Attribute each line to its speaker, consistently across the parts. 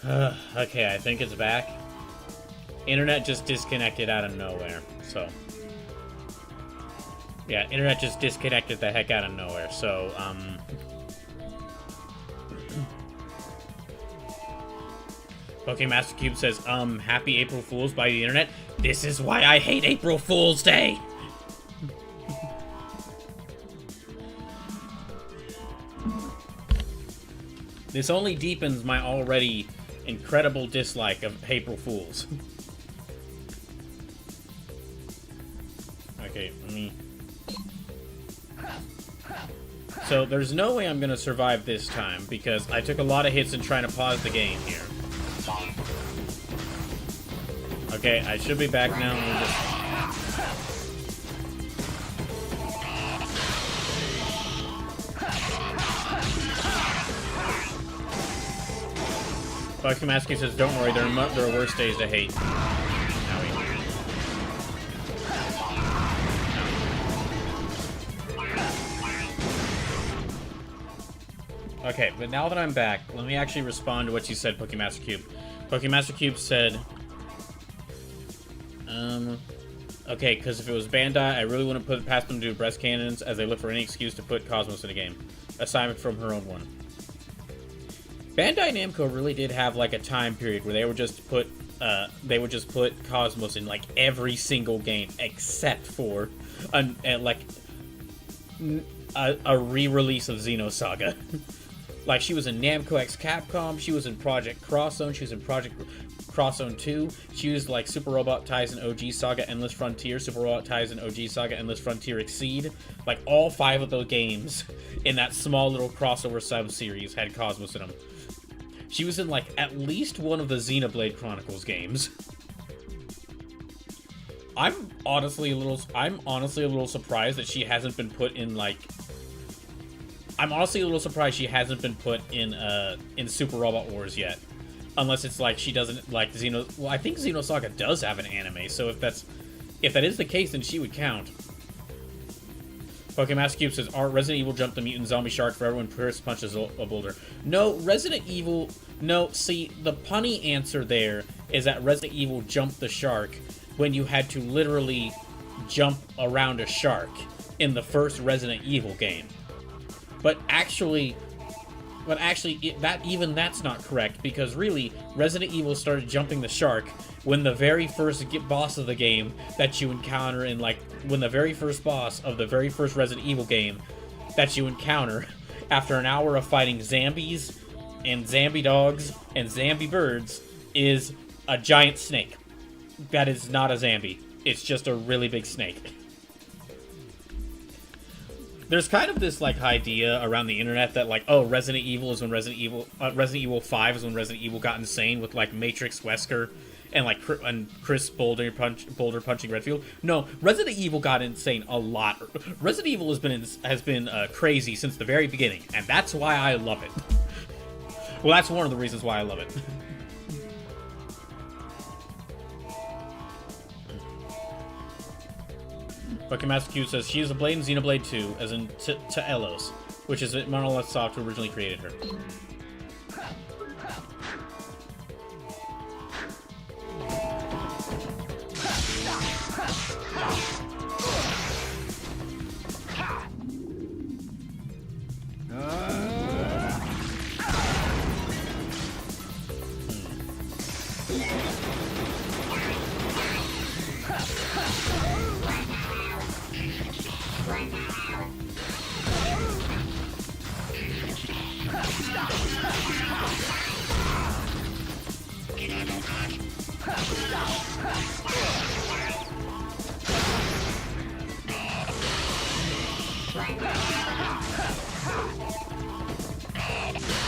Speaker 1: Okay, I think it's back. Internet just disconnected out of nowhere, so... Yeah, internet just disconnected the heck out of nowhere, so, Okay, Master Cube says, Happy April Fool's by the internet. This is why I hate April Fool's Day! This only deepens my already incredible dislike of April Fools. Okay, let me... So, there's no way I'm gonna survive this time, because I took a lot of hits in trying to pause the game here. Okay, I should be back now. Let me just... Bucky Masky says, don't worry, there are worse days to hate. Okay, but now that I'm back, let me actually respond to what you said, Pokemaster Cube. Pokemaster Cube said, okay, because if it was Bandai, I really wouldn't put it past them to do breast cannons, as they look for any excuse to put Cosmos in a game. Assignment from her own one. Bandai Namco really did have, like, a time period where they would just put, Cosmos in, like, every single game, except for, a re-release of Xenosaga. Like, she was in Namco X Capcom, she was in Project Cross Zone, she was in Project Cross Zone 2, she was like Super Robot Taisen OG Saga Endless Frontier, Super Robot Taisen OG Saga Endless Frontier Exceed. Like, all 5 of those games in that small little crossover sub-series had Cosmos in them. She was in, like, at least one of the Xenoblade Chronicles games. I'm honestly a little surprised that she hasn't been put in, like... I'm honestly a little surprised she hasn't been put in Super Robot Wars yet. Unless it's like she doesn't like Xeno... Well, I think Xenosaga does have an anime, so if that is the case, then she would count. Pokemaster Cube says, Resident Evil jumped the mutant zombie shark forever when Chris punches a boulder. No, Resident Evil... No, see, the punny answer there is that Resident Evil jumped the shark when you had to literally jump around a shark in the first Resident Evil game. But actually, that's not correct, because really, Resident Evil started jumping the shark when the very first boss of the game that you encounter in, like, when the very first boss of the very first Resident Evil game that you encounter after an hour of fighting zombies and zombie dogs and zombie birds is a giant snake. That is not a zombie. It's just a really big snake. There's kind of this, like, idea around the internet that, like, oh, Resident Evil is when Resident Evil 5 is when Resident Evil got insane with, like, Matrix Wesker and, like, Chris Boulder punching Redfield. No, Resident Evil got insane a lot. Resident Evil has been crazy since the very beginning, and that's why I love it. Well, that's one of the reasons why I love it. Pokemaster Q says, she is a blade in Xenoblade 2, as in Telos, which is Monolith Soft who originally created her.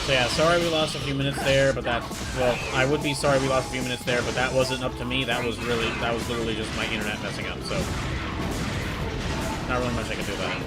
Speaker 1: So yeah, sorry we lost a few minutes there, but well, I would be sorry we lost a few minutes there, but that wasn't up to me. That was literally just my internet messing up, so not really much I can do about it.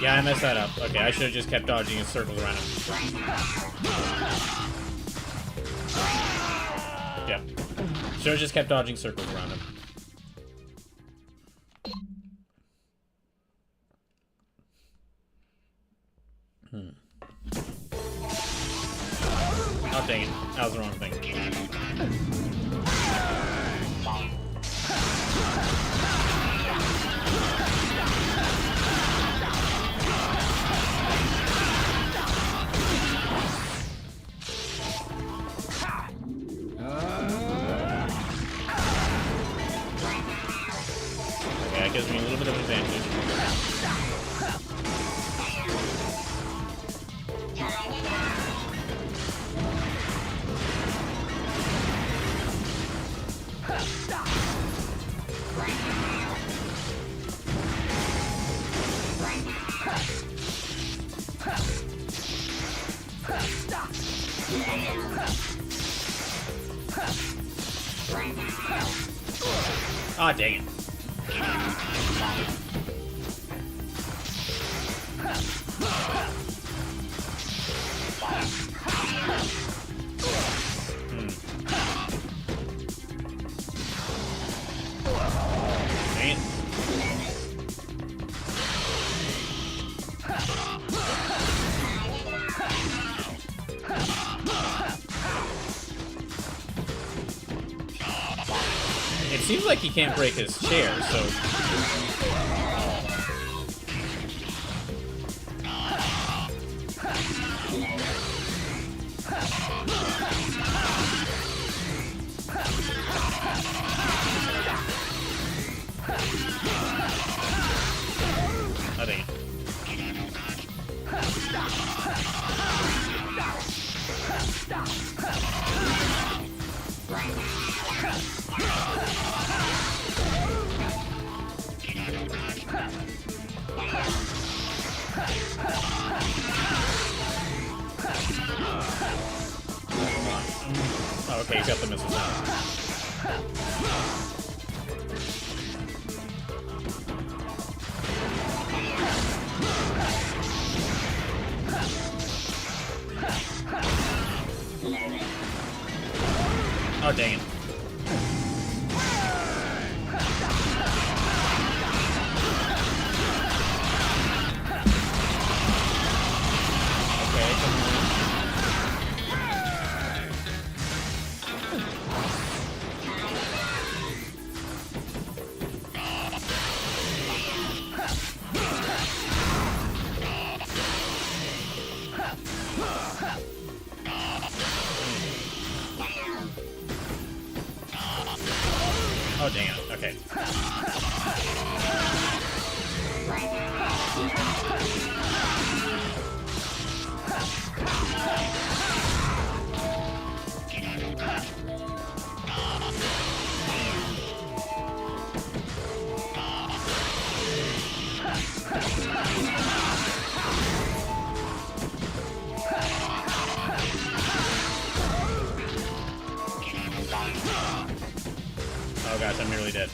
Speaker 1: Yeah, I messed that up. Okay, I should have just kept dodging in circles around him. Yeah. Should have just kept dodging circles around him. Oh, dang it. That was the wrong thing. Okay, that gives me a little bit of advantage. Ah, dang it. Dang it. It seems like he can't break his chair, so... I think. Oh, okay, he's got the missiles now. Oh, dang it. Okay, come on. Oh, dang it. Okay. Oh gosh, I'm nearly dead.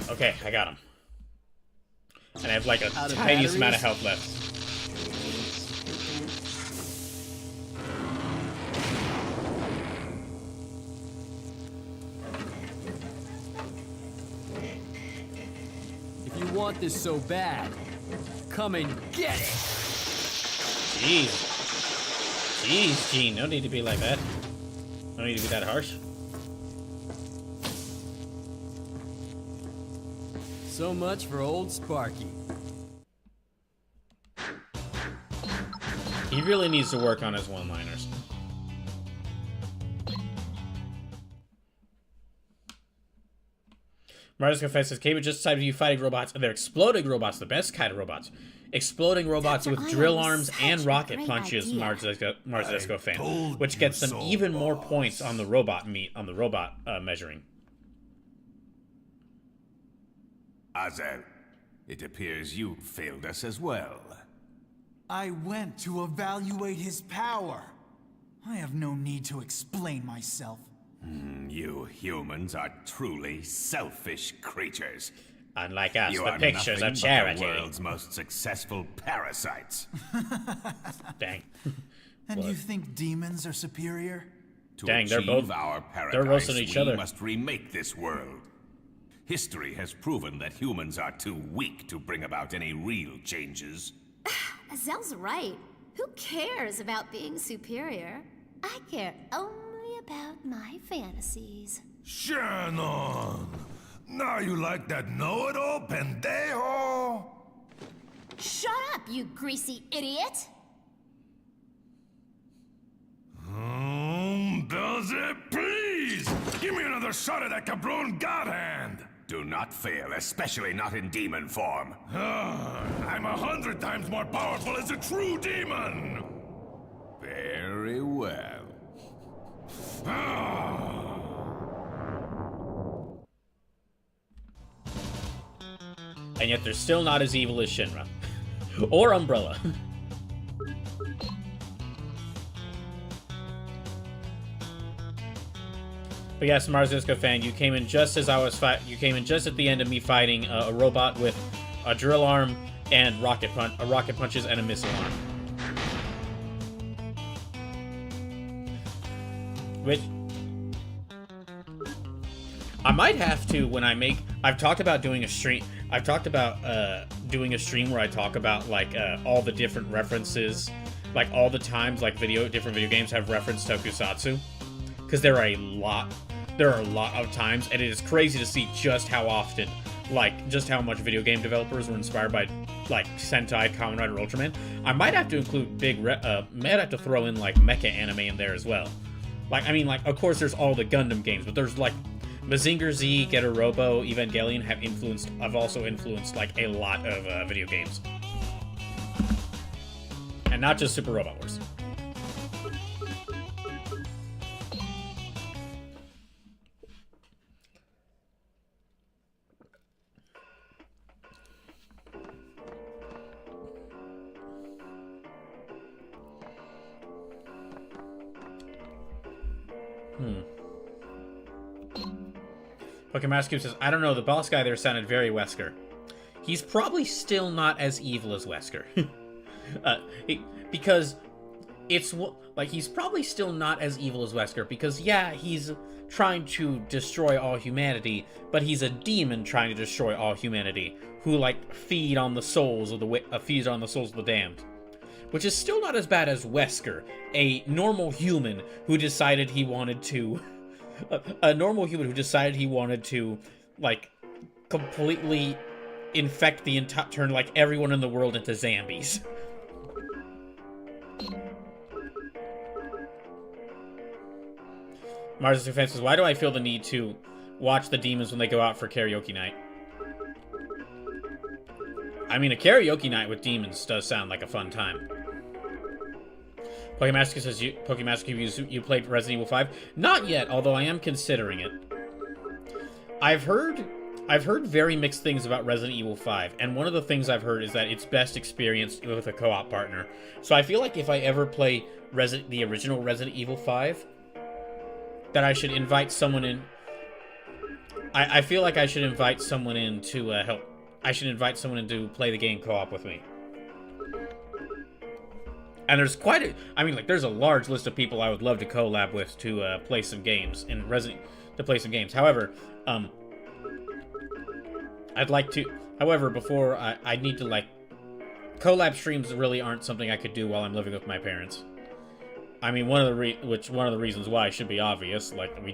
Speaker 1: Okay, I got him. And I have like a tiniest amount of health left.
Speaker 2: If you want this so bad, come and get it!
Speaker 1: Jeez. Jeez, Gene, no need to be like that. No need to be that harsh.
Speaker 2: So much for old Sparky.
Speaker 1: He really needs to work on his one-liners. Martis confesses, Cable just decided to be fighting robots, and they're exploding robots, the best kind of robots. Exploding robots with drill arms and rocket punches, Marzesco fan, which gets them even more points on the robot measuring.
Speaker 3: Azel, it appears you failed us as well.
Speaker 4: I went to evaluate his power. I have no need to explain myself.
Speaker 3: You humans are truly selfish creatures.
Speaker 1: Unlike us,
Speaker 3: You
Speaker 1: the
Speaker 3: are
Speaker 1: pictures
Speaker 3: nothing
Speaker 1: of
Speaker 3: but
Speaker 1: charity.
Speaker 3: the world's most successful parasites.
Speaker 1: Dang.
Speaker 4: And you think demons are superior?
Speaker 3: To
Speaker 1: Dang, they're
Speaker 3: achieve
Speaker 1: both-
Speaker 3: our
Speaker 1: they're
Speaker 3: paradise,
Speaker 1: roasting each
Speaker 3: we
Speaker 1: other.
Speaker 3: must remake this world. History has proven that humans are too weak to bring about any real changes.
Speaker 5: Azel's right. Who cares about being superior? I care only about my fantasies.
Speaker 6: Shannon! Now you like that know-it-all, pendejo?
Speaker 5: Shut up, you greasy idiot!
Speaker 6: Does it please? Give me another shot at that cabron god hand!
Speaker 3: Do not fail, especially not in demon form.
Speaker 6: I'm 100 times more powerful as a true demon!
Speaker 3: Very well.
Speaker 1: And yet they're still not as evil as Shinra. Or Umbrella. But yes, Marziska fan, you came in just as I was you came in just at the end of me fighting a robot with a drill arm and rocket punches and a missile arm. Which I might have to when I make. I've talked about doing a stream. I've talked about doing a stream where I talk about like all the different references, like all the times like different video games have referenced Tokusatsu, because there are a lot. There are a lot of times, and it is crazy to see just how often, like just how much video game developers were inspired by like Sentai, Kamen Rider, Ultraman. I might have to include might have to throw in like mecha anime in there as well. Like I mean, like of course there's all the Gundam games, but there's like Mazinger Z, Getter Robo, Evangelion have also influenced like a lot of video games. And not just Super Robot Wars. Pokemon Cube says, I don't know, the boss guy there sounded very Wesker. He's probably still not as evil as Wesker. Because it's like he's probably still not as evil as Wesker because yeah, he's trying to destroy all humanity, but he's a demon trying to destroy all humanity who like feed on the souls of the damned. Which is still not as bad as Wesker, a normal human who decided he wanted to like completely infect the entire turn like everyone in the world into zombies. Mars Defense says, why do I feel the need to watch the demons when they go out for karaoke night? I mean, a karaoke night with demons does sound like a fun time. Pokemaster says, you played Resident Evil 5? Not yet, although I am considering it. I've heard very mixed things about Resident Evil 5, and one of the things I've heard is that it's best experienced with a co-op partner. So I feel like if I ever play the original Resident Evil 5, that I should invite someone in. I feel like I should invite someone in to help. I should invite someone in to play the game co-op with me. And there's there's a large list of people I would love to collab with to play some games However, I'd like to. However, before I need to like, collab streams really aren't something I could do while I'm living with my parents. I mean, one of the reasons why should be obvious. Like I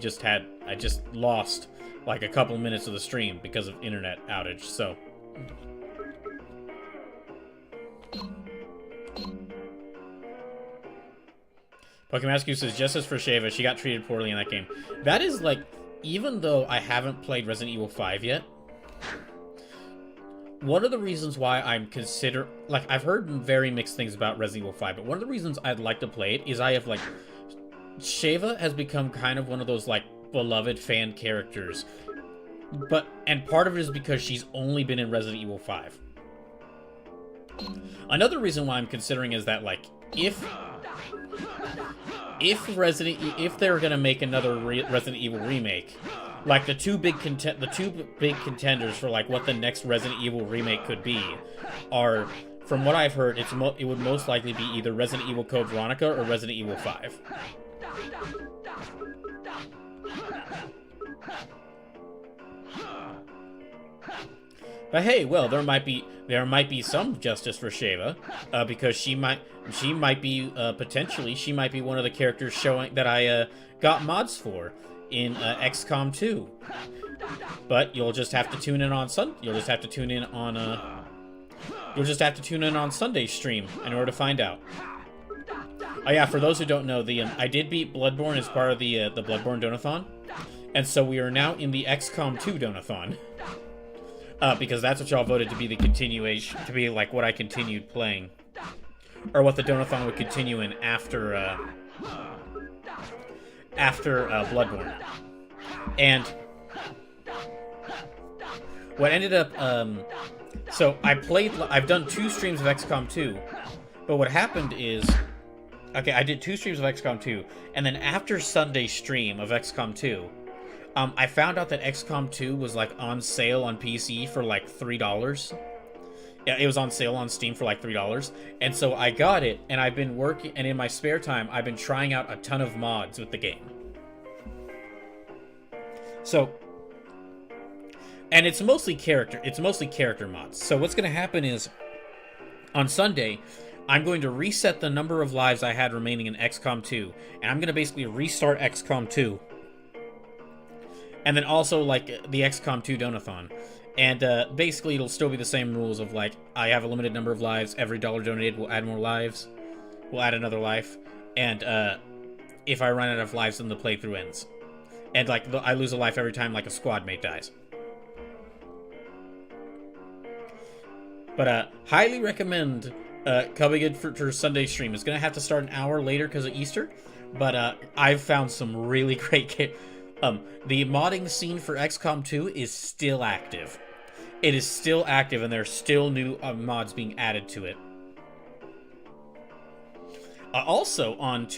Speaker 1: just lost like a couple minutes of the stream because of internet outage. So. Pokemon Rescue says, Justice for Sheva, she got treated poorly in that game. That is like, even though I haven't played Resident Evil 5 yet, one of the reasons why I've heard very mixed things about Resident Evil 5, but one of the reasons I'd like to play it is Sheva has become kind of one of those like beloved fan characters And part of it is because she's only been in Resident Evil 5. Another reason why I'm considering is that, like, if they're gonna make another Resident Evil remake, like the two big contenders for like what the next Resident Evil remake could be are, from what I've heard, it would most likely be either Resident Evil Code Veronica or Resident Evil 5. But hey, well, there might be some justice for Sheva, because she might be potentially one of the characters showing that I got mods for in XCOM 2. But you'll just have to tune in on Sunday's stream in order to find out. Oh yeah, for those who don't know, I did beat Bloodborne as part of the Bloodborne Donathon, and so we are now in the XCOM 2 Donathon. Because that's what y'all voted to be the continuation, to be like what I continued playing, or what the Donathon would continue in after Bloodborne. And what ended up, so I've done 2 streams of XCOM 2, but what happened is, okay, I did 2 streams of XCOM 2, and then after Sunday's stream of XCOM 2, I found out that XCOM 2 was, like, on sale on PC for, like, $3. Yeah, it was on sale on Steam for, like, $3. And so I got it, and I've been working, and in my spare time, I've been trying out a ton of mods with the game. So, and it's mostly character mods. So what's going to happen is, on Sunday, I'm going to reset the number of lives I had remaining in XCOM 2, and I'm going to basically restart XCOM 2. And then also, like, the XCOM 2 Donathon. And, basically, it'll still be the same rules of, like, I have a limited number of lives. Every dollar donated will add more lives. Will add another life. And, if I run out of lives, then the playthrough ends. And, like, I lose a life every time, like, a squad mate dies. But, highly recommend, coming in for Sunday's stream. It's gonna have to start an hour later because of Easter. But, I've found some really great the modding scene for XCOM 2 is still active. It is still active, and there's still new mods being added to it. Also on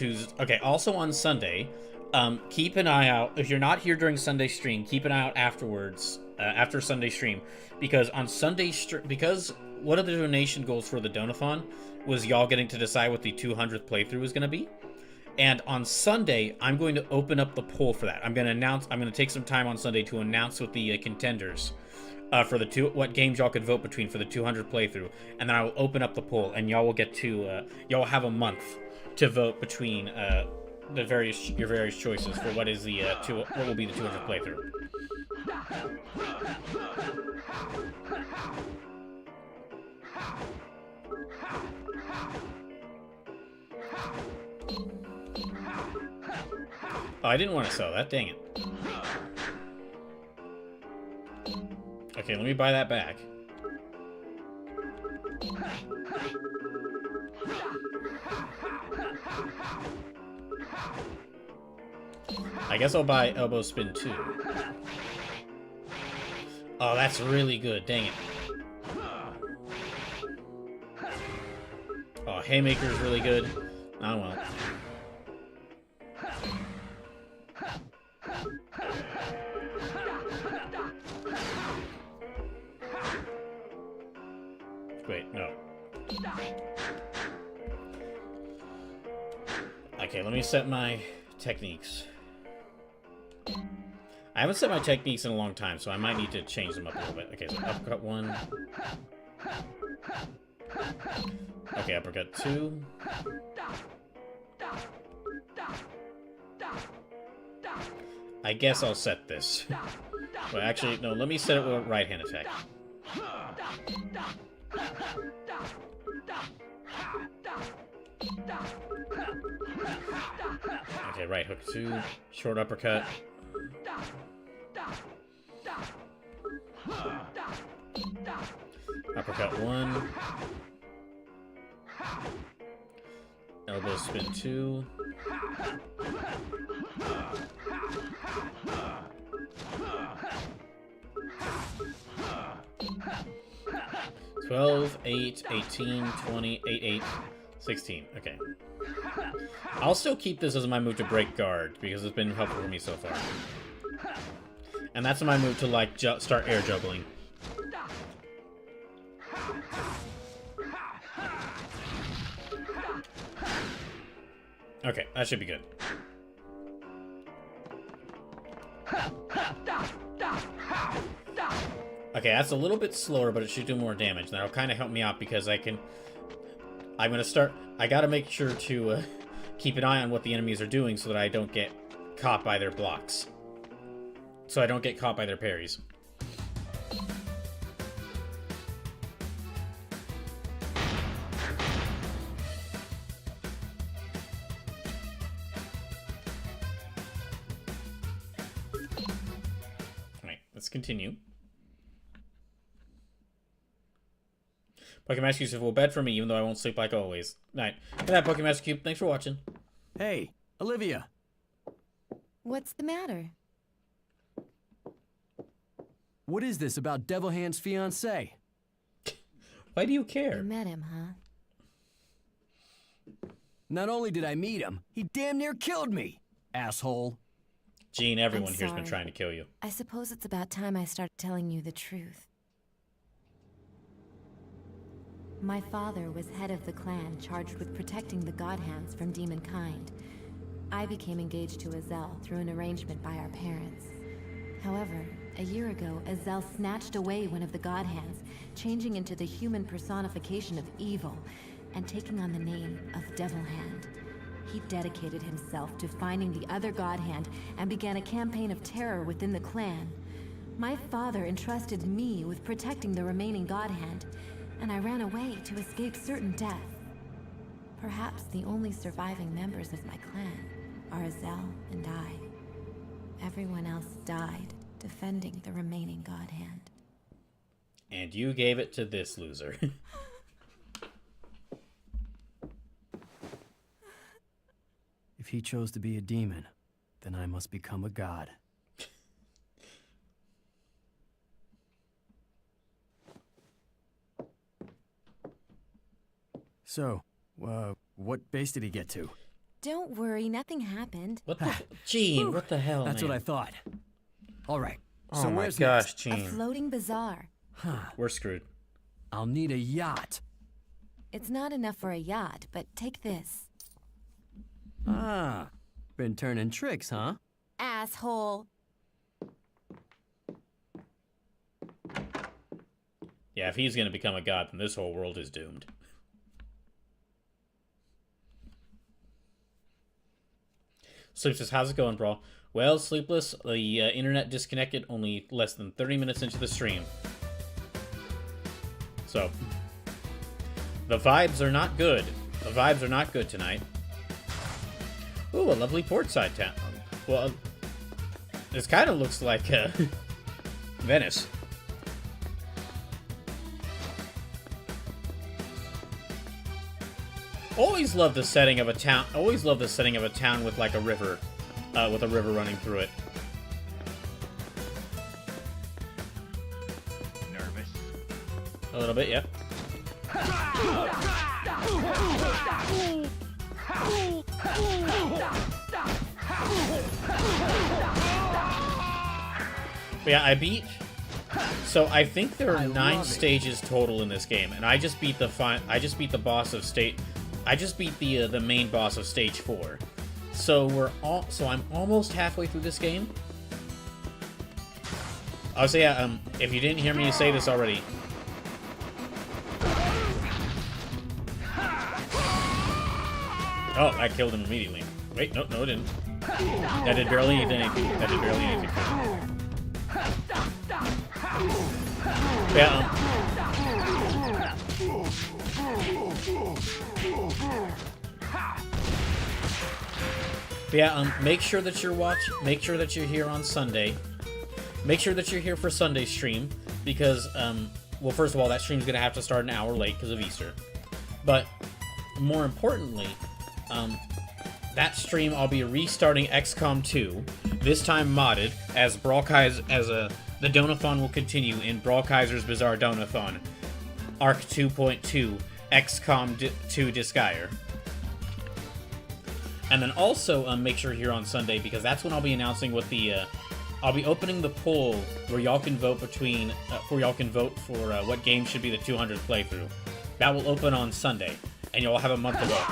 Speaker 1: Sunday, keep an eye out. If you're not here during Sunday stream, keep an eye out afterwards, after Sunday stream, because on Sunday because one of the donation goals for the Donathon was y'all getting to decide what the 200th playthrough was going to be. And on Sunday, I'm going to open up the poll for that. I'm going to take some time on Sunday to announce what the contenders for what games y'all could vote between for the 200 playthrough, and then I will open up the poll, and y'all will get to y'all will have a month to vote between your various choices for what is what will be the 200 playthrough. Oh, I didn't want to sell that, dang it. Okay, let me buy that back. I guess I'll buy Elbow Spin too. Oh, that's really good, dang it. Oh, Haymaker's really good. Oh well. Wait, no. Okay, let me set my techniques. I haven't set my techniques in a long time, so I might need to change them up a little bit. Okay, so uppercut 1. Okay, uppercut 2. I guess I'll set this. Well, actually, no, let me set it with a right-hand attack. Okay, right hook 2, short uppercut. Uppercut 1. Elbow spin 2. 12, 8, 18, 20, 8, 8, 16. Okay. I'll still keep this as my move to break guard, because it's been helpful for me so far. And that's my move to, like, start air juggling. Okay, that should be good. Okay, that's a little bit slower, but it should do more damage. That'll kind of help me out because I gotta make sure to keep an eye on what the enemies are doing so that I don't get caught by their blocks. So I don't get caught by their parries. Alright, let's continue. Pokemon Cube will bed for me, even though I won't sleep like always. Night. Good night, Pokemon Cube. Thanks for watching.
Speaker 2: Hey, Olivia.
Speaker 7: What's the matter?
Speaker 2: What is this about Devil Hand's fiancé?
Speaker 1: Why do you
Speaker 7: You
Speaker 1: care?
Speaker 7: met him, huh?
Speaker 2: Not only did I meet him, he damn near killed me, asshole.
Speaker 1: Gene, everyone
Speaker 7: I'm
Speaker 1: here's been
Speaker 7: sorry.
Speaker 1: trying to kill you.
Speaker 7: I suppose it's about time I started telling you the truth. My father was head of the clan charged with protecting the God Hands from demonkind. I became engaged to Azel through an arrangement by our parents. However, a year ago, Azel snatched away one of the God Hands, changing into the human personification of evil and taking on the name of Devil Hand. He dedicated himself to finding the other God Hand and began a campaign of terror within the clan. My father entrusted me with protecting the remaining God Hand, and I ran away to escape certain death. Perhaps the only surviving members of my clan are Azel and I. Everyone else died defending the remaining God Hand.
Speaker 1: And you gave it to this loser.
Speaker 2: If he chose to be a demon, then I must become a god. So, what base did he get to?
Speaker 7: Don't worry, nothing happened.
Speaker 1: What the... Gene, what the hell,
Speaker 2: That's
Speaker 1: man?
Speaker 2: what I thought. All right,
Speaker 1: Oh
Speaker 2: so
Speaker 1: my
Speaker 2: where's
Speaker 1: gosh,
Speaker 2: next?
Speaker 7: A
Speaker 1: Gene.
Speaker 7: floating bazaar.
Speaker 1: We're screwed.
Speaker 2: I'll need a yacht.
Speaker 7: It's not enough for a yacht, but take this.
Speaker 2: Ah, been turning tricks, huh?
Speaker 7: Asshole.
Speaker 1: Yeah, if he's gonna become a god, then this whole world is doomed. Sleep says, how's it going, bro? Well, Sleepless, the internet disconnected only less than 30 minutes into the stream. So, the vibes are not good. The vibes are not good tonight. Ooh, a lovely portside town. Well, this kind of looks like Venice. Always love the setting of a town. Always love the setting of a town with like a river, running through it.
Speaker 3: Nervous?
Speaker 1: A little bit, yeah. But yeah, I beat. So I think there are 9 stages total in this game, and I just beat the boss of state. I just beat the main boss of stage 4. So I'm almost halfway through this game. Oh, so yeah, if you didn't hear me say this already. Oh, I killed him immediately. Wait, no, it didn't. That did barely anything. That did barely anything. Yeah, make sure that make sure that you're here on Sunday. Make sure that you're here for Sunday's stream, because, well, first of all, that stream's gonna have to start an hour late because of Easter. But, more importantly, that stream I'll be restarting XCOM 2, this time modded, as the Donathon will continue in Brawl Kaiser's Bizarre Donathon. Arc 2.2 XCOM 2 Disgaea. And then also make sure you're on Sunday, because that's when I'll be announcing what the I'll be opening the poll where y'all can vote between for what game should be the 200th playthrough. That will open on Sunday, and you'll have a month to vote.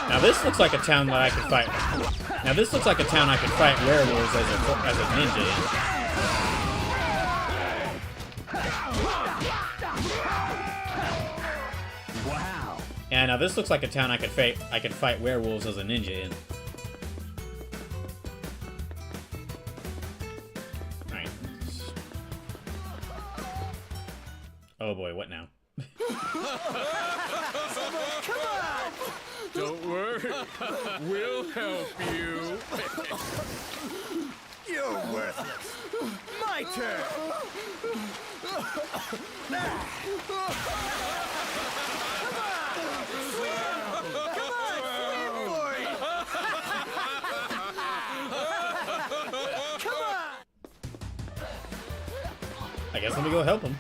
Speaker 1: Now this looks like a town that I could fight. Now this looks like a town I could fight werewolves as a ninja in.
Speaker 2: Wow.
Speaker 1: Yeah, now this looks like a town I could fight werewolves as a ninja in. Alright. Oh boy, what now?
Speaker 8: Don't worry, we'll help you.
Speaker 6: You're worthless. My turn.
Speaker 1: I guess let me go help him.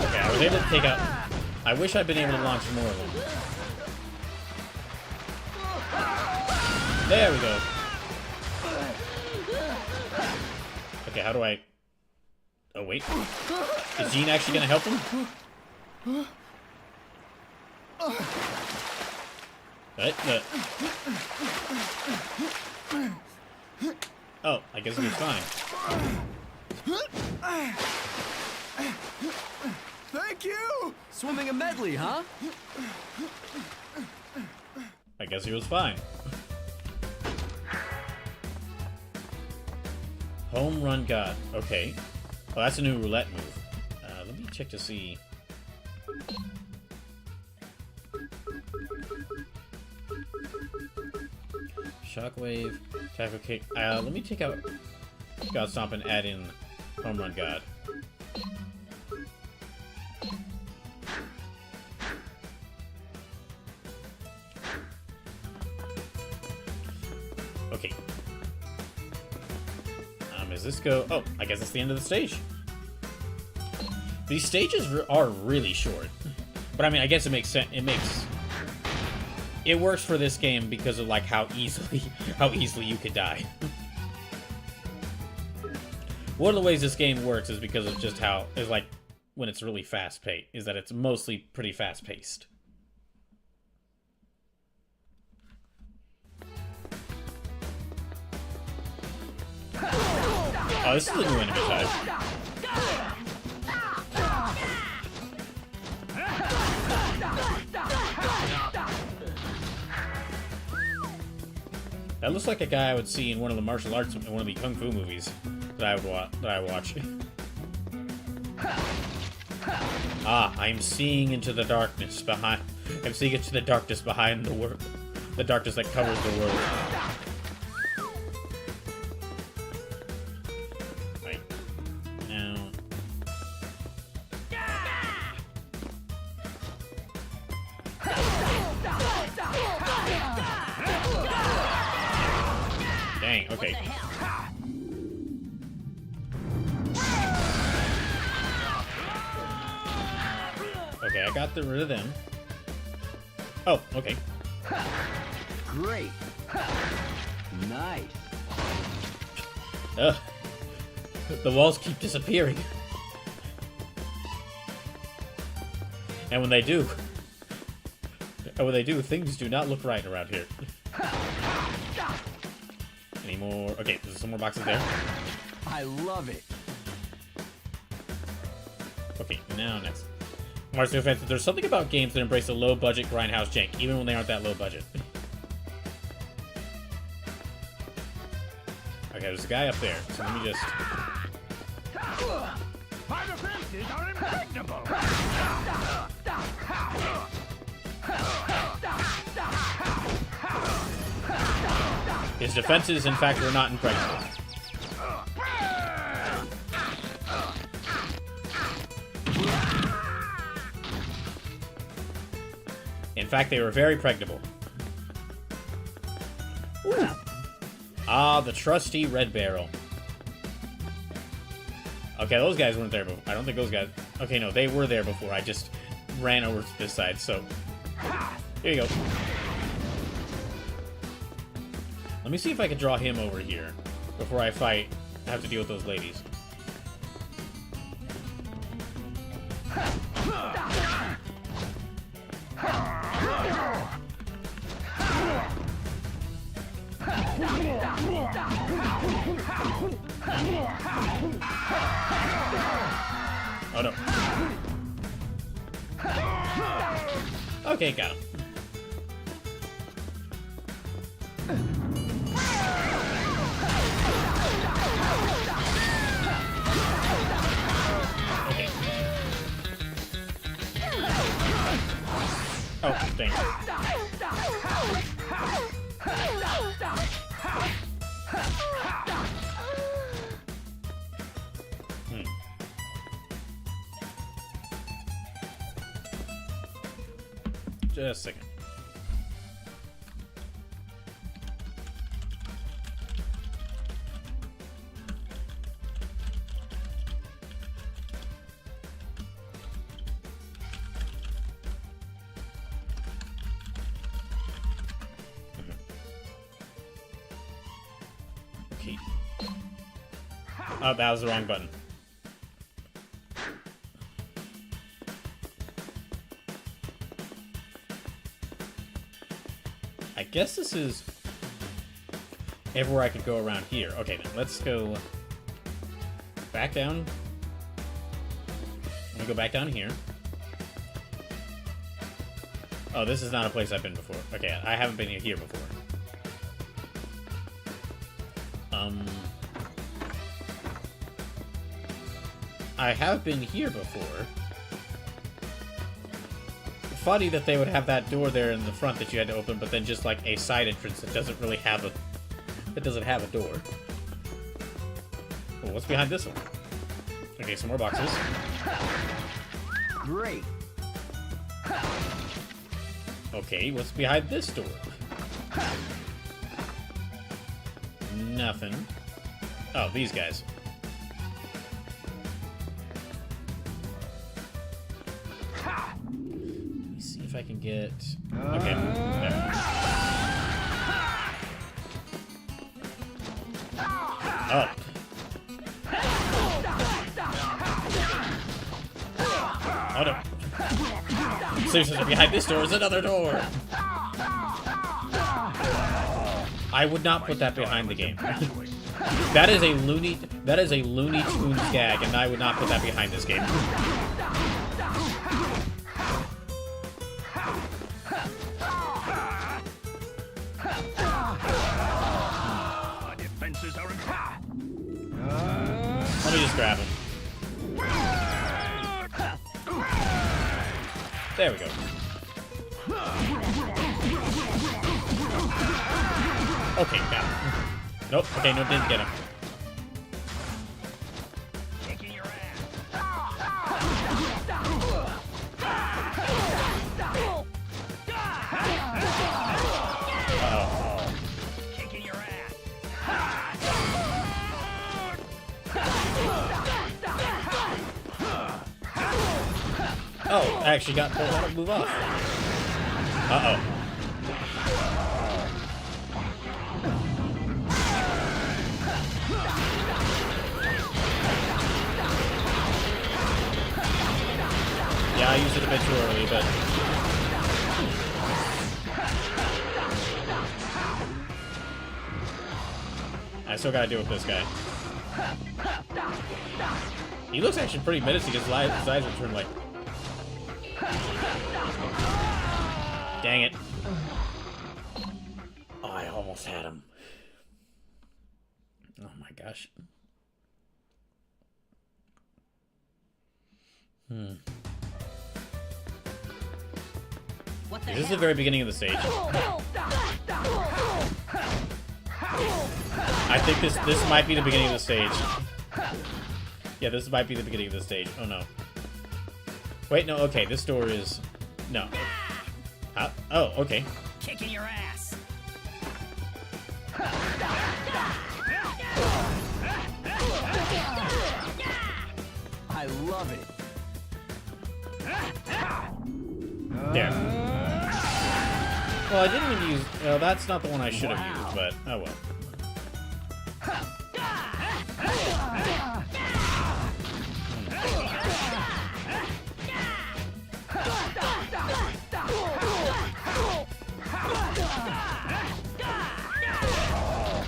Speaker 1: Okay, I was able to take out... I wish I'd been able to launch more of them. There we go. Okay, how do I... Oh, wait. Is Jean actually gonna help him? What? Oh, I guess it was fine.
Speaker 2: Thank you! Swimming a medley, huh?
Speaker 1: I guess he was fine. Home Run God. Okay. Oh, that's a new roulette move. Let me check to see. Shockwave. Fabricate. Let me take out God Stomp and add in Home Run God. Okay. Does this go... Oh, I guess it's the end of the stage. These stages are really short. But I mean, I guess it makes sense. It works for this game because of like how easily you could die. One of the ways this game works is because of just how it's like when it's really fast paced, is that it's mostly pretty fast paced. Oh, this is the new enemy type. That looks like a guy I would see in one of the martial arts, in one of the kung fu movies that I watch. Ah, I'm seeing into the darkness behind. I'm seeing into the darkness behind the world, the darkness that covers the world. Right now. Dang, okay. Okay, I got rid of them. Oh, okay.
Speaker 2: Great. Nice.
Speaker 1: Ugh. The walls keep disappearing. And when they do, things do not look right around here. Any more? Okay, there's some more boxes there.
Speaker 2: I love it.
Speaker 1: Okay, now next. Mark's defense, there's something about games that embrace a low-budget grindhouse jank, even when they aren't that low budget. Okay, there's a guy up there, so let me just...
Speaker 6: My defenses are impregnable!
Speaker 1: His defenses, in fact, were not impregnable. In fact, they were very pregnable. Ooh. Ah, the trusty red barrel. Okay, those guys weren't there before. I don't think those guys... Okay, no, they were there before. I just ran over to this side, so... Here you go. Let me see if I can draw him over here before I fight. I have to deal with those ladies. Oh no. Okay, got him. Okay. Oh, dang. Just a second. Okay. Oh, that was the wrong button. I guess this is everywhere I could go around here. Okay, then let's go back down. Let me go back down here. Oh, this is not a place I've been before. Okay, I haven't been here before. I have been here before. Funny that they would have that door there in the front that you had to open, but then just like a side entrance that doesn't really have a... It doesn't have a door. Well, what's behind this one? Okay, some more boxes.
Speaker 2: Great.
Speaker 1: Okay, what's behind this door? Nothing. Oh, these guys. Let me see if I can get... Okay. There. Oh. Oh no. Seriously, behind this door is another door. I would not put that behind the game. That is a Looney Tunes gag, and I would not put that behind this game.
Speaker 6: Defenses are
Speaker 1: Let me just grab him. There we go. Okay, got him. Nope. Okay, no, didn't get him.
Speaker 6: kicking your ass.
Speaker 1: Uh-oh.
Speaker 6: Kicking your ass.
Speaker 1: Oh, I actually got told how to move off. Uh-oh. Yeah, I used it a bit too early, but... I still gotta deal with this guy. He looks actually pretty menacing. His eyes are turned like... Dang it. Oh, I almost had him. Oh my gosh. This is the very beginning of the stage. I think this might be the beginning of the stage. Yeah, this might be the beginning of the stage. Oh no. Wait, no, okay, this door is... No. Oh, okay.
Speaker 9: Kicking your ass.
Speaker 4: I love it.
Speaker 1: There. Well, I didn't even use... Well, that's not the one I should have used, but oh well.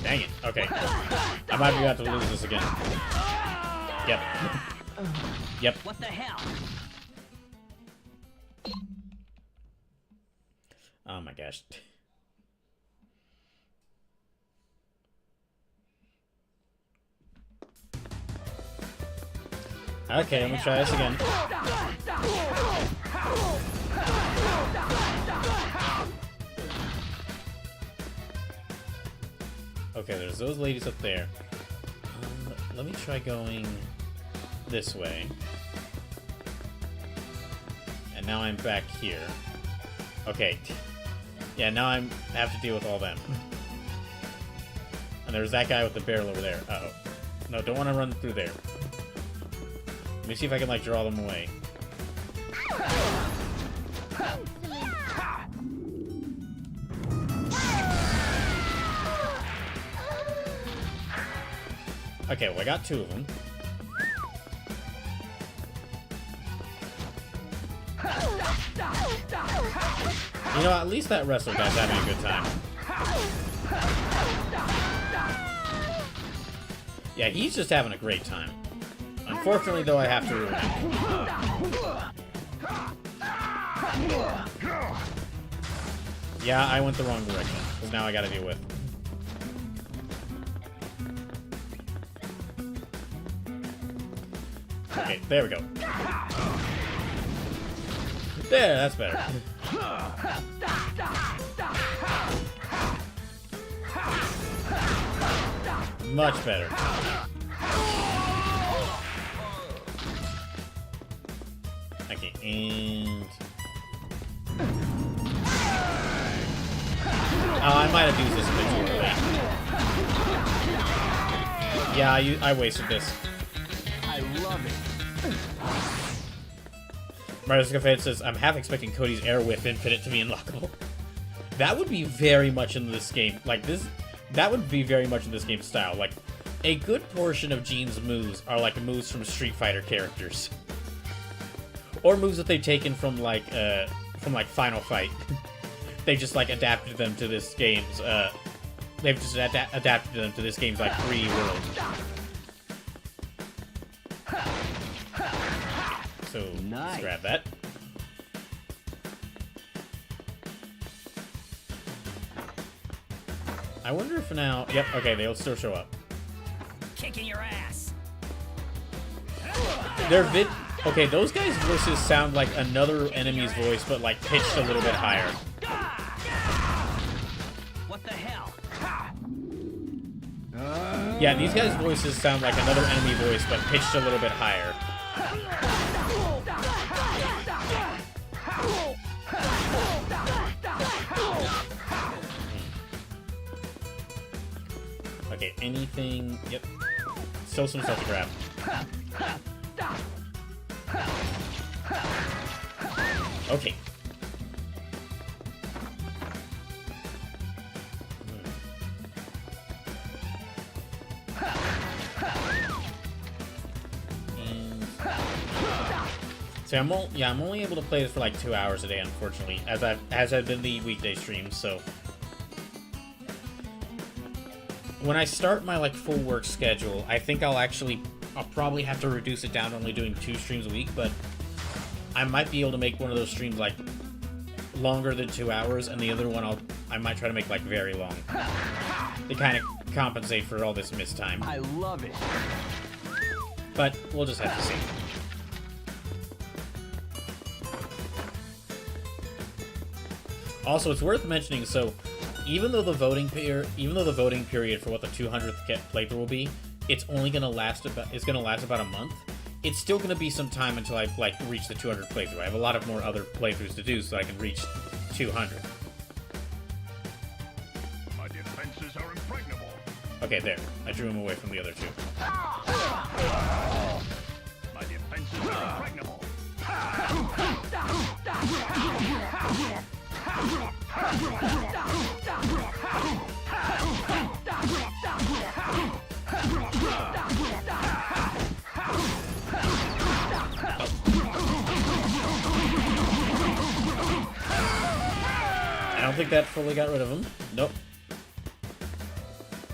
Speaker 1: Dang it. Okay. I might be about to lose this again. Yep. Yep.
Speaker 9: What the hell?
Speaker 1: Oh my gosh. Okay, I'm gonna try this again. Okay, there's those ladies up there. Let me try going this way. And now I'm back here. Okay. Yeah, now I have to deal with all them. And there's that guy with the barrel over there. Uh-oh. No, don't want to run through there. Let me see if I can, like, draw them away. Okay, well, I got two of them. You know, at least that wrestler guy's having a good time. Yeah, he's just having a great time. Unfortunately, though, I have to ruin it. Yeah, I went the wrong direction, because now I gotta deal with. Okay, there we go. There, that's better. Much better. Okay, and... Oh, I might have used this a bit too early. Yeah, I wasted this.
Speaker 4: I love it.
Speaker 1: Mariska says, I'm half expecting Cody's Air Whip Infinite to be unlockable. That would be very much in this game. Like, that would be very much in this game's style. Like, a good portion of Gene's moves are like moves from Street Fighter characters. Or moves that they've taken from like Final Fight. They just, like, adapted them to this game's, they've just adapted them to this game's, like, 3D world. So, let's grab that. I wonder if now... Yep, okay, they'll still show up.
Speaker 9: Kicking your ass.
Speaker 1: Okay, those guys' voices sound like another enemy's voice, but, like, pitched a little bit higher.
Speaker 9: What the hell?
Speaker 1: Yeah, these guys' voices sound like another enemy voice, but pitched a little bit higher. Okay, anything... Yep. Still some stuff to grab. Okay. So I'm only able to play this for like 2 hours a day, unfortunately, as I've been the weekday streams. So when I start my like full work schedule, I think I'll probably have to reduce it down to only doing 2 streams a week. But I might be able to make one of those streams like longer than 2 hours, and the other one I might try to make like very long. To kind of compensate for all this missed time.
Speaker 9: I love it.
Speaker 1: But we'll just have to see. Also, it's worth mentioning, so even though the voting period for what the 200th playthrough will be, it's gonna last about a month. It's still gonna be some time until I like reach the 200th playthrough. I have a lot of more other playthroughs to do so I can reach 200.
Speaker 6: My defenses are impregnable.
Speaker 1: Okay, there. I drew him away from the other two.
Speaker 6: My defenses are impregnable.
Speaker 1: I don't think that fully got rid of him. Nope.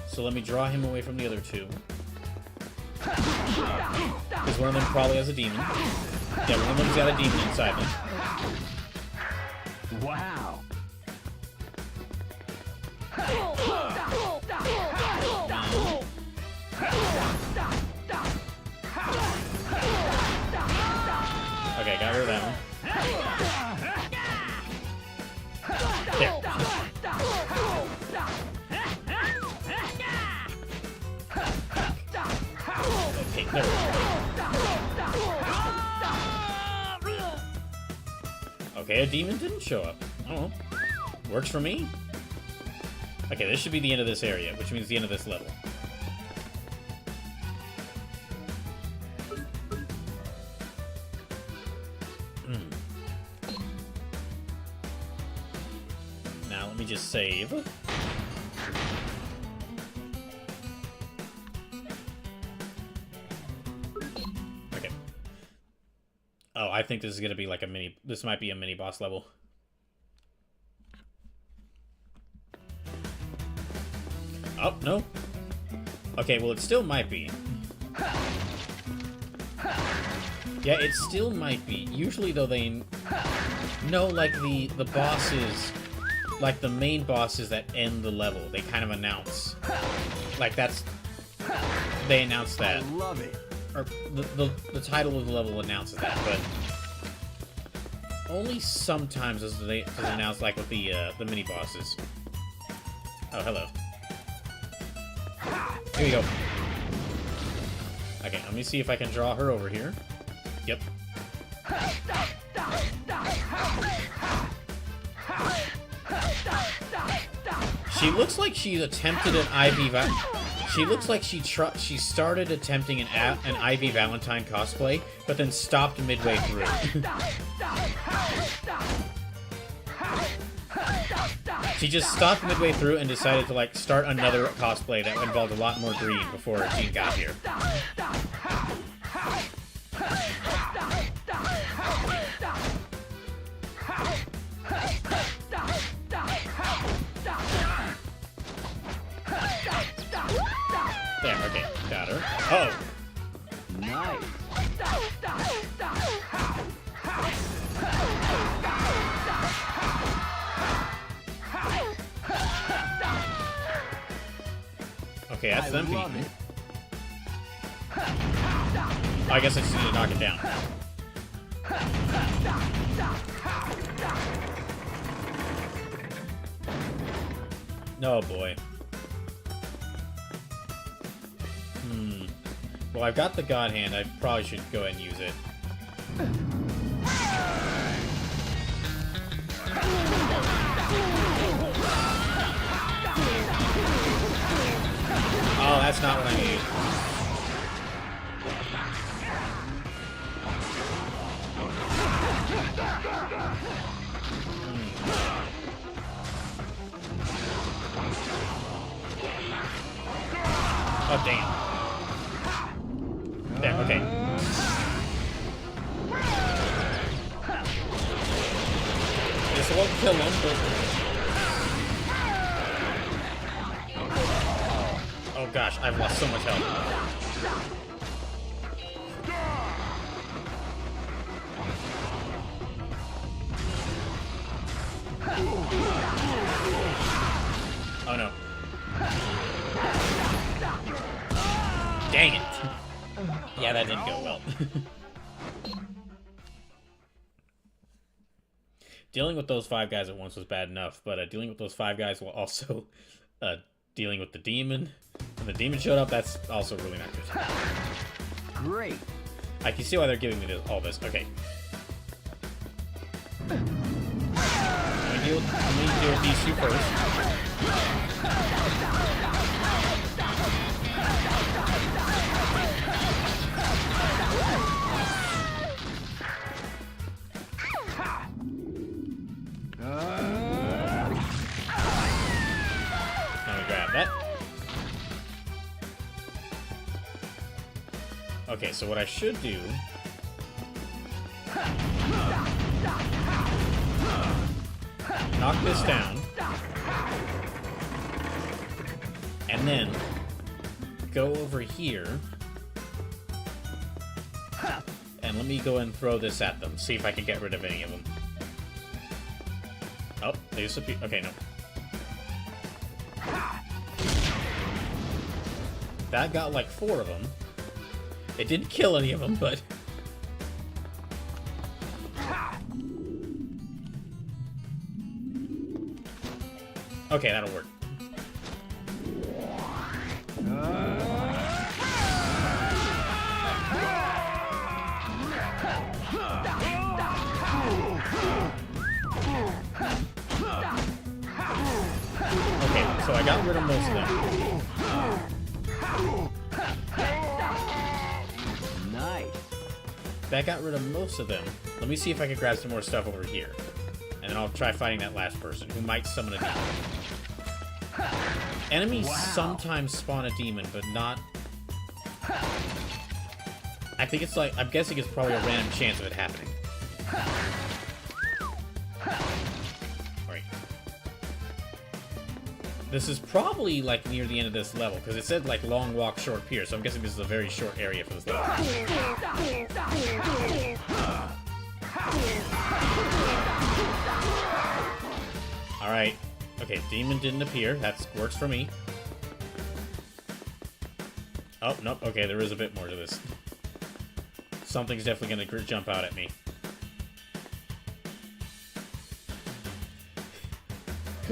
Speaker 1: So let me draw him away from the other two. Because one of them probably has a demon. Yeah, one of them's got a demon inside them.
Speaker 9: Wow.
Speaker 1: Okay, got rid of that one. There. Okay, there we go. Okay, a demon didn't show up. Oh, works for me. Okay, this should be the end of this area, which means the end of this level. Now, let me just save. Okay. Oh, I think this is gonna be like a mini... This might be a mini boss level. Oh, no. Okay, well, it still might be. Yeah, it still might be. Usually, though, they... No, like, the bosses... Like, the main bosses that end the level, they kind of announce. Like, that's... They announce that.
Speaker 9: I love it.
Speaker 1: Or, the title of the level announces that, but... Only sometimes does it announce, like, with the mini-bosses. Oh, hello. Here you go. Okay, let me see if I can draw her over here. Yep. She looks like she attempted an Ivy She looks like she started attempting an Ivy Valentine cosplay, but then stopped midway through. She just stopped midway through and decided to like start another cosplay that involved a lot more green before Jean got here. There, okay, got her. Oh!
Speaker 9: Nice.
Speaker 1: Okay, that's them beaten. I guess I just need to knock it down. No, boy. Well, I've got the God Hand. I probably should go ahead and use it. Oh, that's not what I need. Oh, damn. There, okay. This won't kill him, but... Oh gosh, I've lost so much health. Yeah, that didn't go well. Dealing with those 5 guys at once was bad enough, but dealing with those 5 guys while also dealing with the demon. When the demon showed up, that's also really not good.
Speaker 9: Great.
Speaker 1: I can see why they're giving me all this. Okay. Let me deal with these 2 first. Let me grab that. Okay, so what I should do... knock this down. And then go over here. And let me go and throw this at them. See if I can get rid of any of them. Oh, they disappear. Okay, no. That got like 4 of them. It didn't kill any of them, but... okay, that'll work. Okay, so I got rid of most of them.
Speaker 9: Nice.
Speaker 1: That got rid of most of them. Let me see if I can grab some more stuff over here. And then I'll try fighting that last person, who might summon a demon. Enemies sometimes spawn a demon, but not... I think it's like... I'm guessing it's probably a random chance of it happening. Alright. This is probably, like, near the end of this level, because it said, like, long walk, short pier, so I'm guessing this is a very short area for this level. Alright. Okay, demon didn't appear. That works for me. Oh, nope. Okay, there is a bit more to this. Something's definitely gonna jump out at me.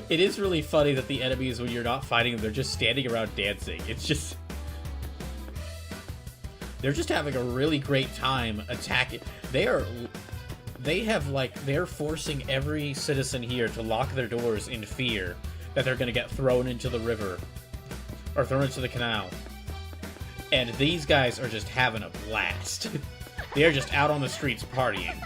Speaker 1: It is really funny that the enemies, when you're not fighting them, they're just standing around dancing. It's just... they're just having a really great time attacking. They're forcing every citizen here to lock their doors in fear that they're gonna get thrown into the river. Or thrown into the canal. And these guys are just having a blast. They're just out on the streets partying.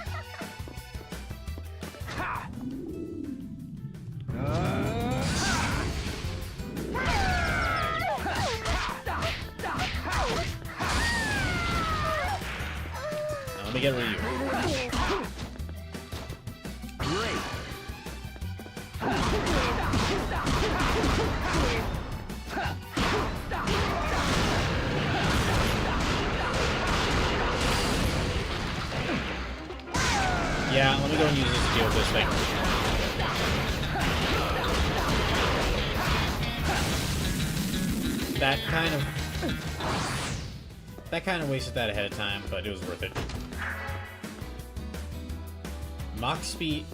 Speaker 1: Now, let me get rid of you. Yeah, let me go and use this to deal with this thing. That kind of wasted that ahead of time, but it was worth it. Mock speed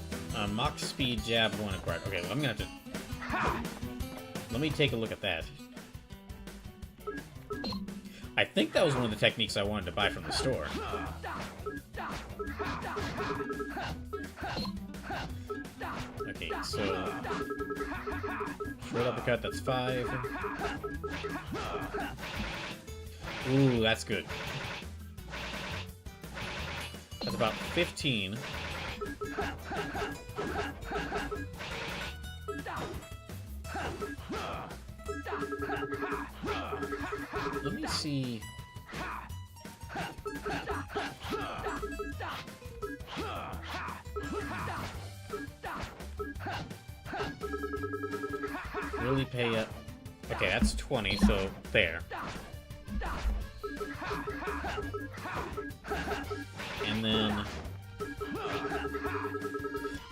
Speaker 1: jab 1 acquired. Okay, well, I'm gonna have to... let me take a look at that. I think that was one of the techniques I wanted to buy from the store. Okay, so... short uppercut, that's 5. Ooh, that's good. That's about 15. Let me see... really pay up. Okay, that's 20, so there. And then...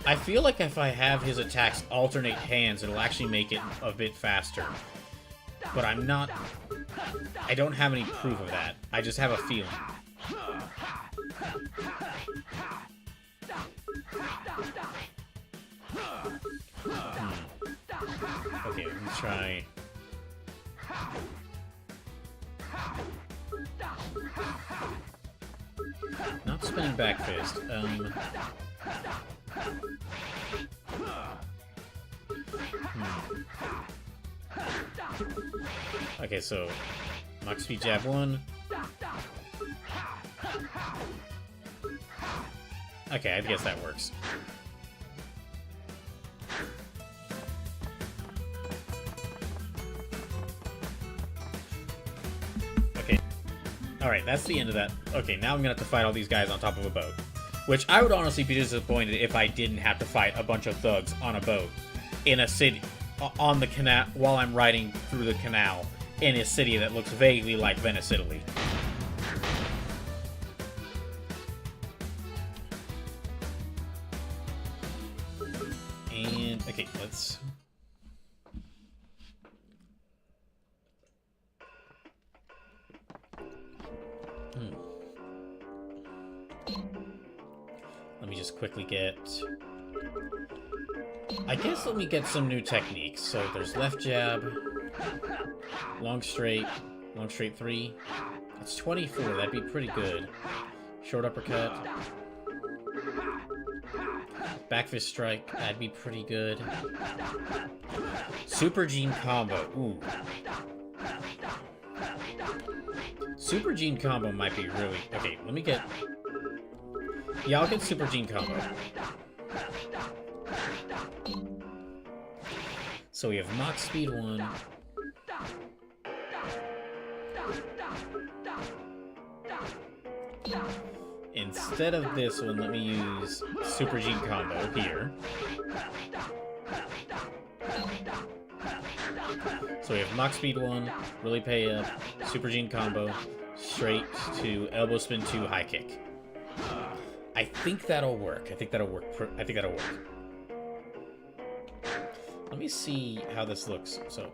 Speaker 1: I feel like if I have his attacks alternate hands, it'll actually make it a bit faster. But I'm not... I don't have any proof of that. I just have a feeling. Okay, let me try. Not spinning back fist. Okay, so max speed jab 1. Okay, I guess that works. Okay. Alright, that's the end of that. Okay, now I'm gonna have to fight all these guys on top of a boat. Which I would honestly be disappointed if I didn't have to fight a bunch of thugs on a boat in a city, on the canal, while I'm riding through the canal in a city that looks vaguely like Venice, Italy. And, okay, let's... Let me just quickly get... I guess let me get some new techniques. So there's left jab, long straight 3. That's 24, that'd be pretty good. Short uppercut. Back fist strike, that'd be pretty good. Super Gene combo, ooh. Super Gene combo might be really... Okay, let me get... Yeah, I'll get Super Gene combo. So we have Mach Speed 1. Instead of this one, let me use Super Gene combo here. So we have Mach Speed 1, really pay up, Super Gene combo, straight to elbow spin 2, high kick. I think that'll work. I think that'll work. Let me see how this looks. So,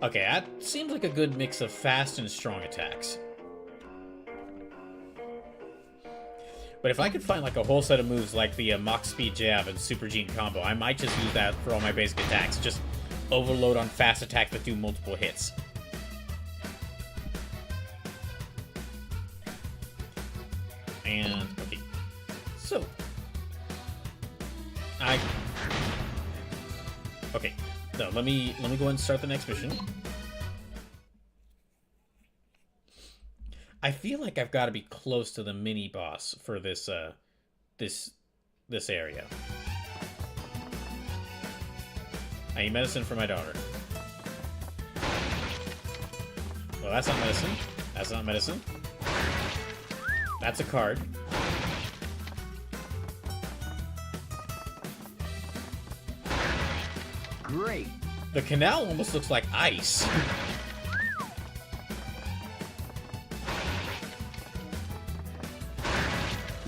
Speaker 1: okay, that seems like a good mix of fast and strong attacks. But if I could find like a whole set of moves like the Mach Speed Jab and Super Gene combo, I might just use that for all my basic attacks. Just overload on fast attacks that do multiple hits. And okay, so no, let me go ahead and start the next mission. I feel like I've got to be close to the mini boss for this this area. I need medicine for my daughter. Well, that's not medicine. That's not medicine. That's a card.
Speaker 9: Great.
Speaker 1: The canal almost looks like ice.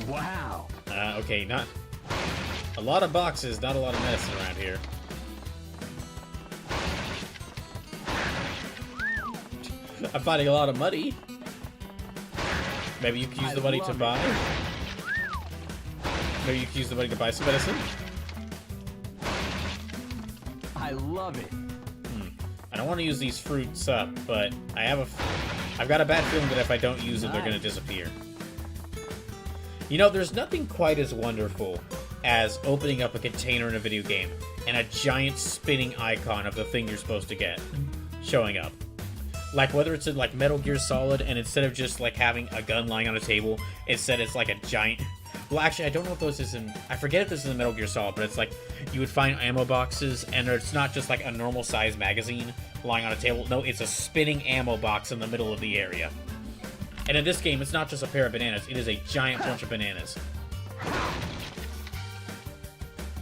Speaker 9: Wow.
Speaker 1: Okay, not... A lot of boxes, not a lot of medicine around here. I'm finding a lot of money. Maybe you can use the money to buy. Maybe you can use the money to buy some medicine.
Speaker 9: I love it.
Speaker 1: I don't want to use these fruits up, but I've got a bad feeling that if I don't use it, they're going to disappear. You know, there's nothing quite as wonderful as opening up a container in a video game and a giant spinning icon of the thing you're supposed to get showing up. Like, whether it's in, like, Metal Gear Solid, and instead of just, like, having a gun lying on a table, instead it's, like, a giant... Well, actually, I don't know if this is in... I forget if this is in Metal Gear Solid, but it's, like, you would find ammo boxes, and it's not just, like, a normal-sized magazine lying on a table. No, it's a spinning ammo box in the middle of the area. And in this game, it's not just a pair of bananas. It is a giant bunch of bananas.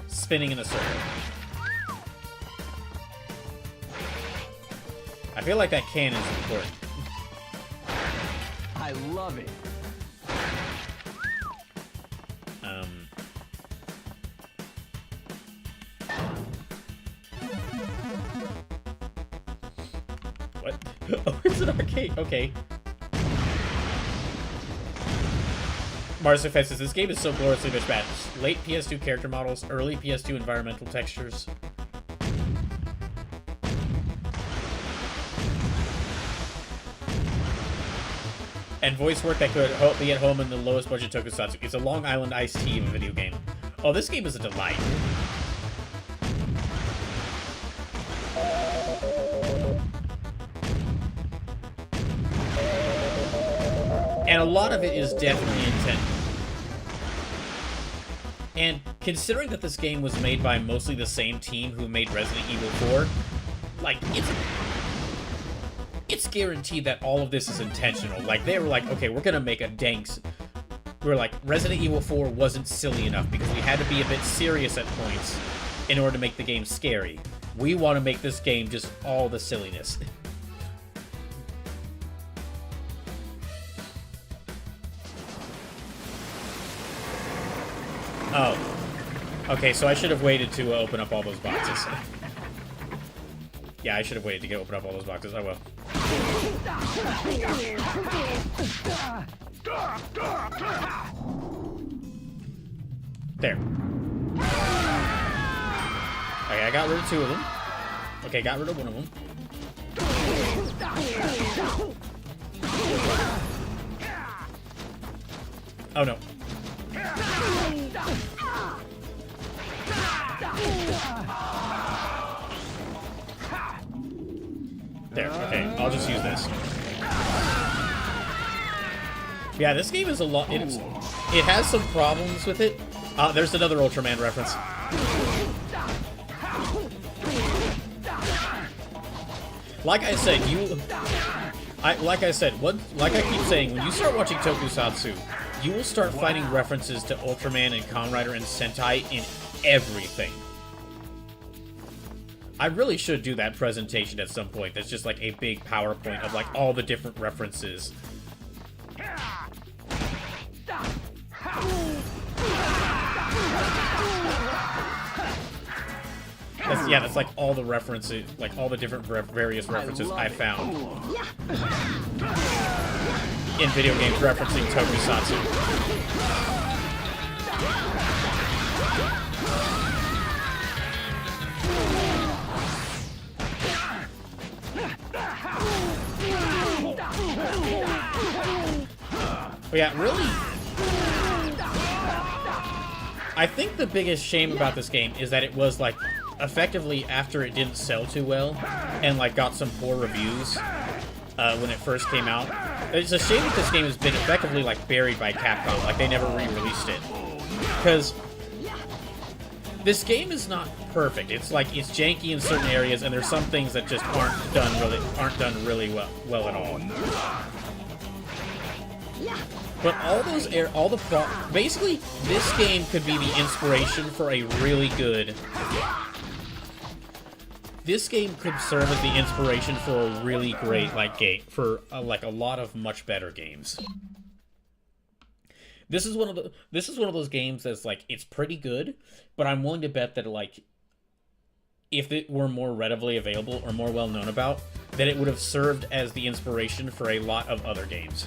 Speaker 1: Spinning in a circle. I feel like that cannon's important.
Speaker 9: I love it.
Speaker 1: What? Oh, it's an arcade. Okay. Mars Defense says, this game is so gloriously mismatched. Late PS2 character models, early PS2 environmental textures. And voice work that could be at home in the lowest budget tokusatsu. It's a Long Island iced tea of a video game. Oh, this game is a delight. And a lot of it is definitely intent. And considering that this game was made by mostly the same team who made Resident Evil 4, like, it's guaranteed that all of this is intentional. Like, they were like, okay, we're gonna make a danks. We're like, Resident Evil 4 wasn't silly enough because we had to be a bit serious at points in order to make the game scary. We want to make this game just all the silliness. Oh. Okay, so I should have waited to open up all those boxes. Yeah, I should have waited to open up all those boxes. I will. There. Okay, I got rid of 2 of them. Okay, got rid of 1 of them. Oh no. There, okay, I'll just use this. Yeah, this game is a lot. It has some problems with it. There's another Ultraman reference. Like I said, like I keep saying, when you start watching Tokusatsu, you will start finding references to Ultraman and Kamen Rider and Sentai in everything. I really should do that presentation at some point. That's just like a big PowerPoint of like all the different references. That's like all the references, like all the different various references I found in video games referencing Tokusatsu. But yeah, really, I think the biggest shame about this game is that it was like effectively after it didn't sell too well and like got some poor reviews when it first came out. It's a shame that this game has been effectively like buried by Capcom, like they never re-released it, because this game is not perfect. It's like it's janky in certain areas, and there's some things that just aren't done really well at all. But basically, this game could be the inspiration for a really good. This game could serve as the inspiration for a really great game for like a lot of much better games. This is one of those games that's like it's pretty good, but I'm willing to bet that like if it were more readily available or more well known about, that it would have served as the inspiration for a lot of other games.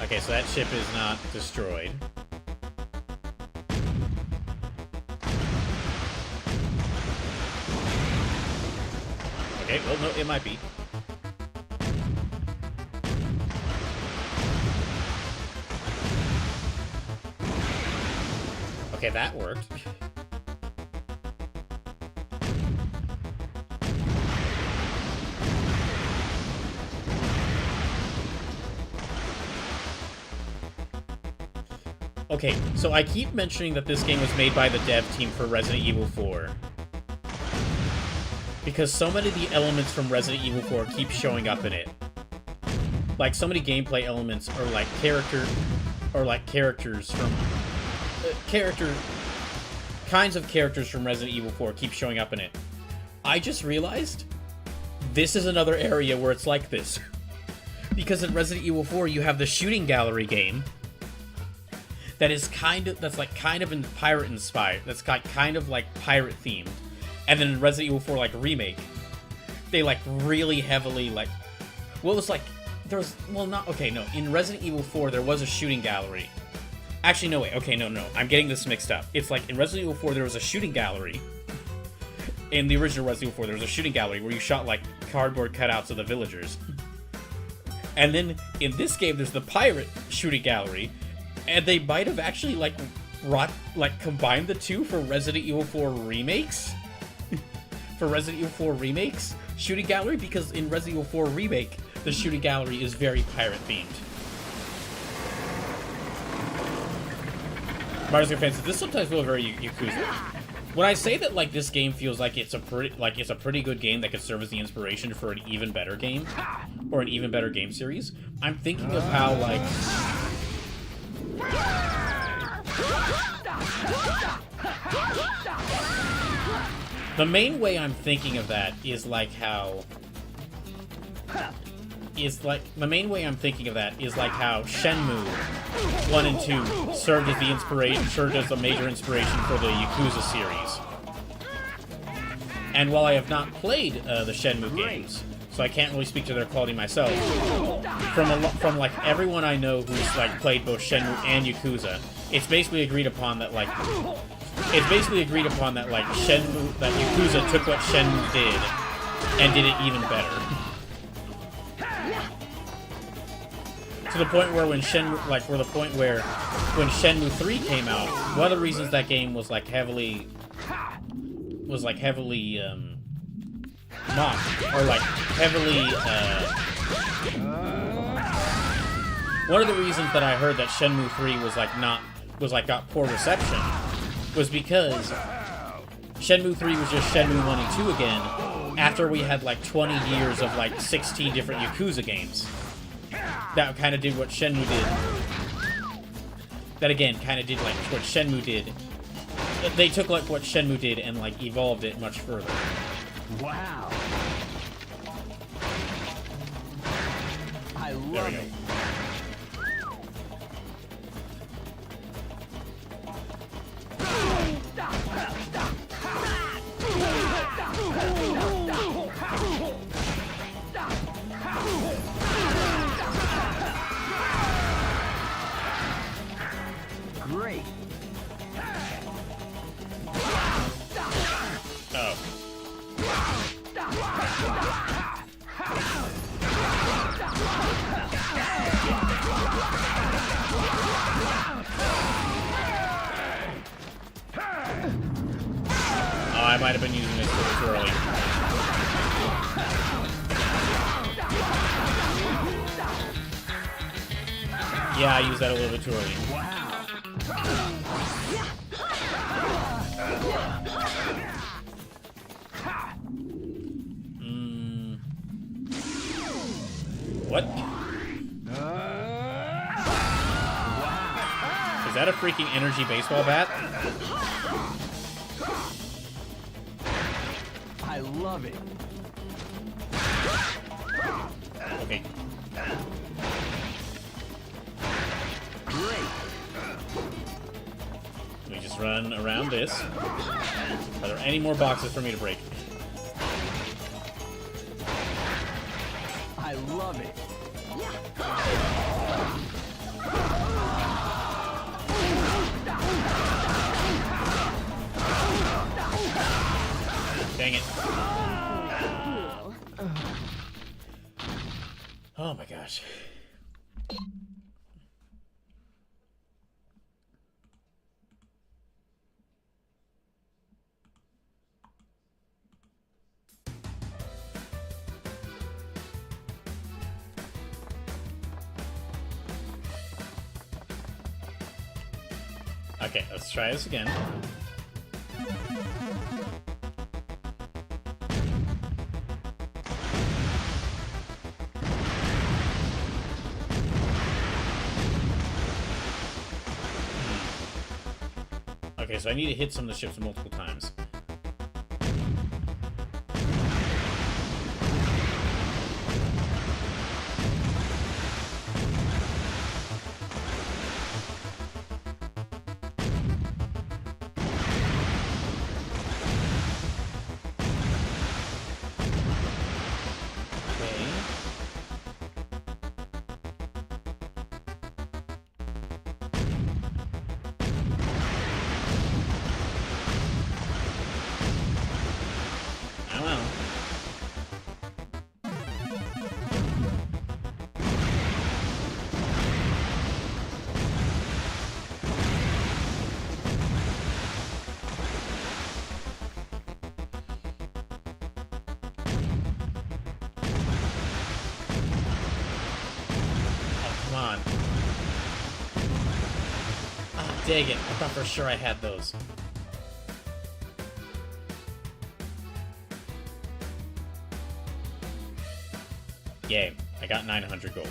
Speaker 1: Okay, so that ship is not destroyed. Okay, well, no, it might be. Okay, that worked. Okay, so I keep mentioning that this game was made by the dev team for Resident Evil 4. Because so many of the elements from Resident Evil 4 keep showing up in it. Like, so many gameplay elements or like characters from... kinds of characters from Resident Evil 4 keep showing up in it. I just realized this is another area where it's like this. Because in Resident Evil 4, you have the shooting gallery game that is kind of in pirate inspired. That's kind of like pirate themed. And then in Resident Evil 4 like remake, they like really heavily like, well, it's like there's, well, not, okay, no, in Resident Evil 4 there was a shooting gallery. Actually, no, wait, okay, no, I'm getting this mixed up. It's like in Resident Evil 4 there was a shooting gallery. In the original Resident Evil 4 there was a shooting gallery where you shot like cardboard cutouts of the villagers. And then in this game there's the pirate shooting gallery, and they might have actually like combined the two for Resident Evil 4 remakes. For Resident Evil 4 remakes shooting gallery, because in Resident Evil 4 remake the shooting gallery is very pirate themed. Mario fans, this sometimes feels very Yakuza. When I say that like this game feels like it's a pretty good game that could serve as the inspiration for an even better game or an even better game series, I'm thinking of how like the main way I'm thinking of that is like how Shenmue 1 and 2 served as a major inspiration for the Yakuza series. And while I have not played the Shenmue games, so I can't really speak to their quality myself, from like everyone I know who's like played both Shenmue and Yakuza, it's basically agreed upon that Yakuza took what Shenmue did and did it even better. To the point where when Shenmue 3 came out, one of the reasons that game was heavily mocked, or one of the reasons that I heard that Shenmue 3 got poor reception was because Shenmue 3 was just Shenmue 1 and 2 again after we had like 20 years of like 16 different Yakuza games. That kind of did what Shenmue did. That again kind of did like what Shenmue did. They took like what Shenmue did and like evolved it much further.
Speaker 9: Wow. I
Speaker 1: There
Speaker 9: love
Speaker 1: we go.
Speaker 9: it. Great.
Speaker 1: Oh. I might have been using this too early. Yeah, I used that a little bit too early. What? Is that a freaking energy baseball bat?
Speaker 9: I love it.
Speaker 1: Okay.
Speaker 9: Great.
Speaker 1: Let me just run around this. Are there any more boxes for me to break?
Speaker 9: I love it.
Speaker 1: Dang it. Oh my gosh. Okay, let's try this again. Okay, so I need to hit some of the ships multiple times. dang it. I thought for sure I had those. Yay. I got 900 gold.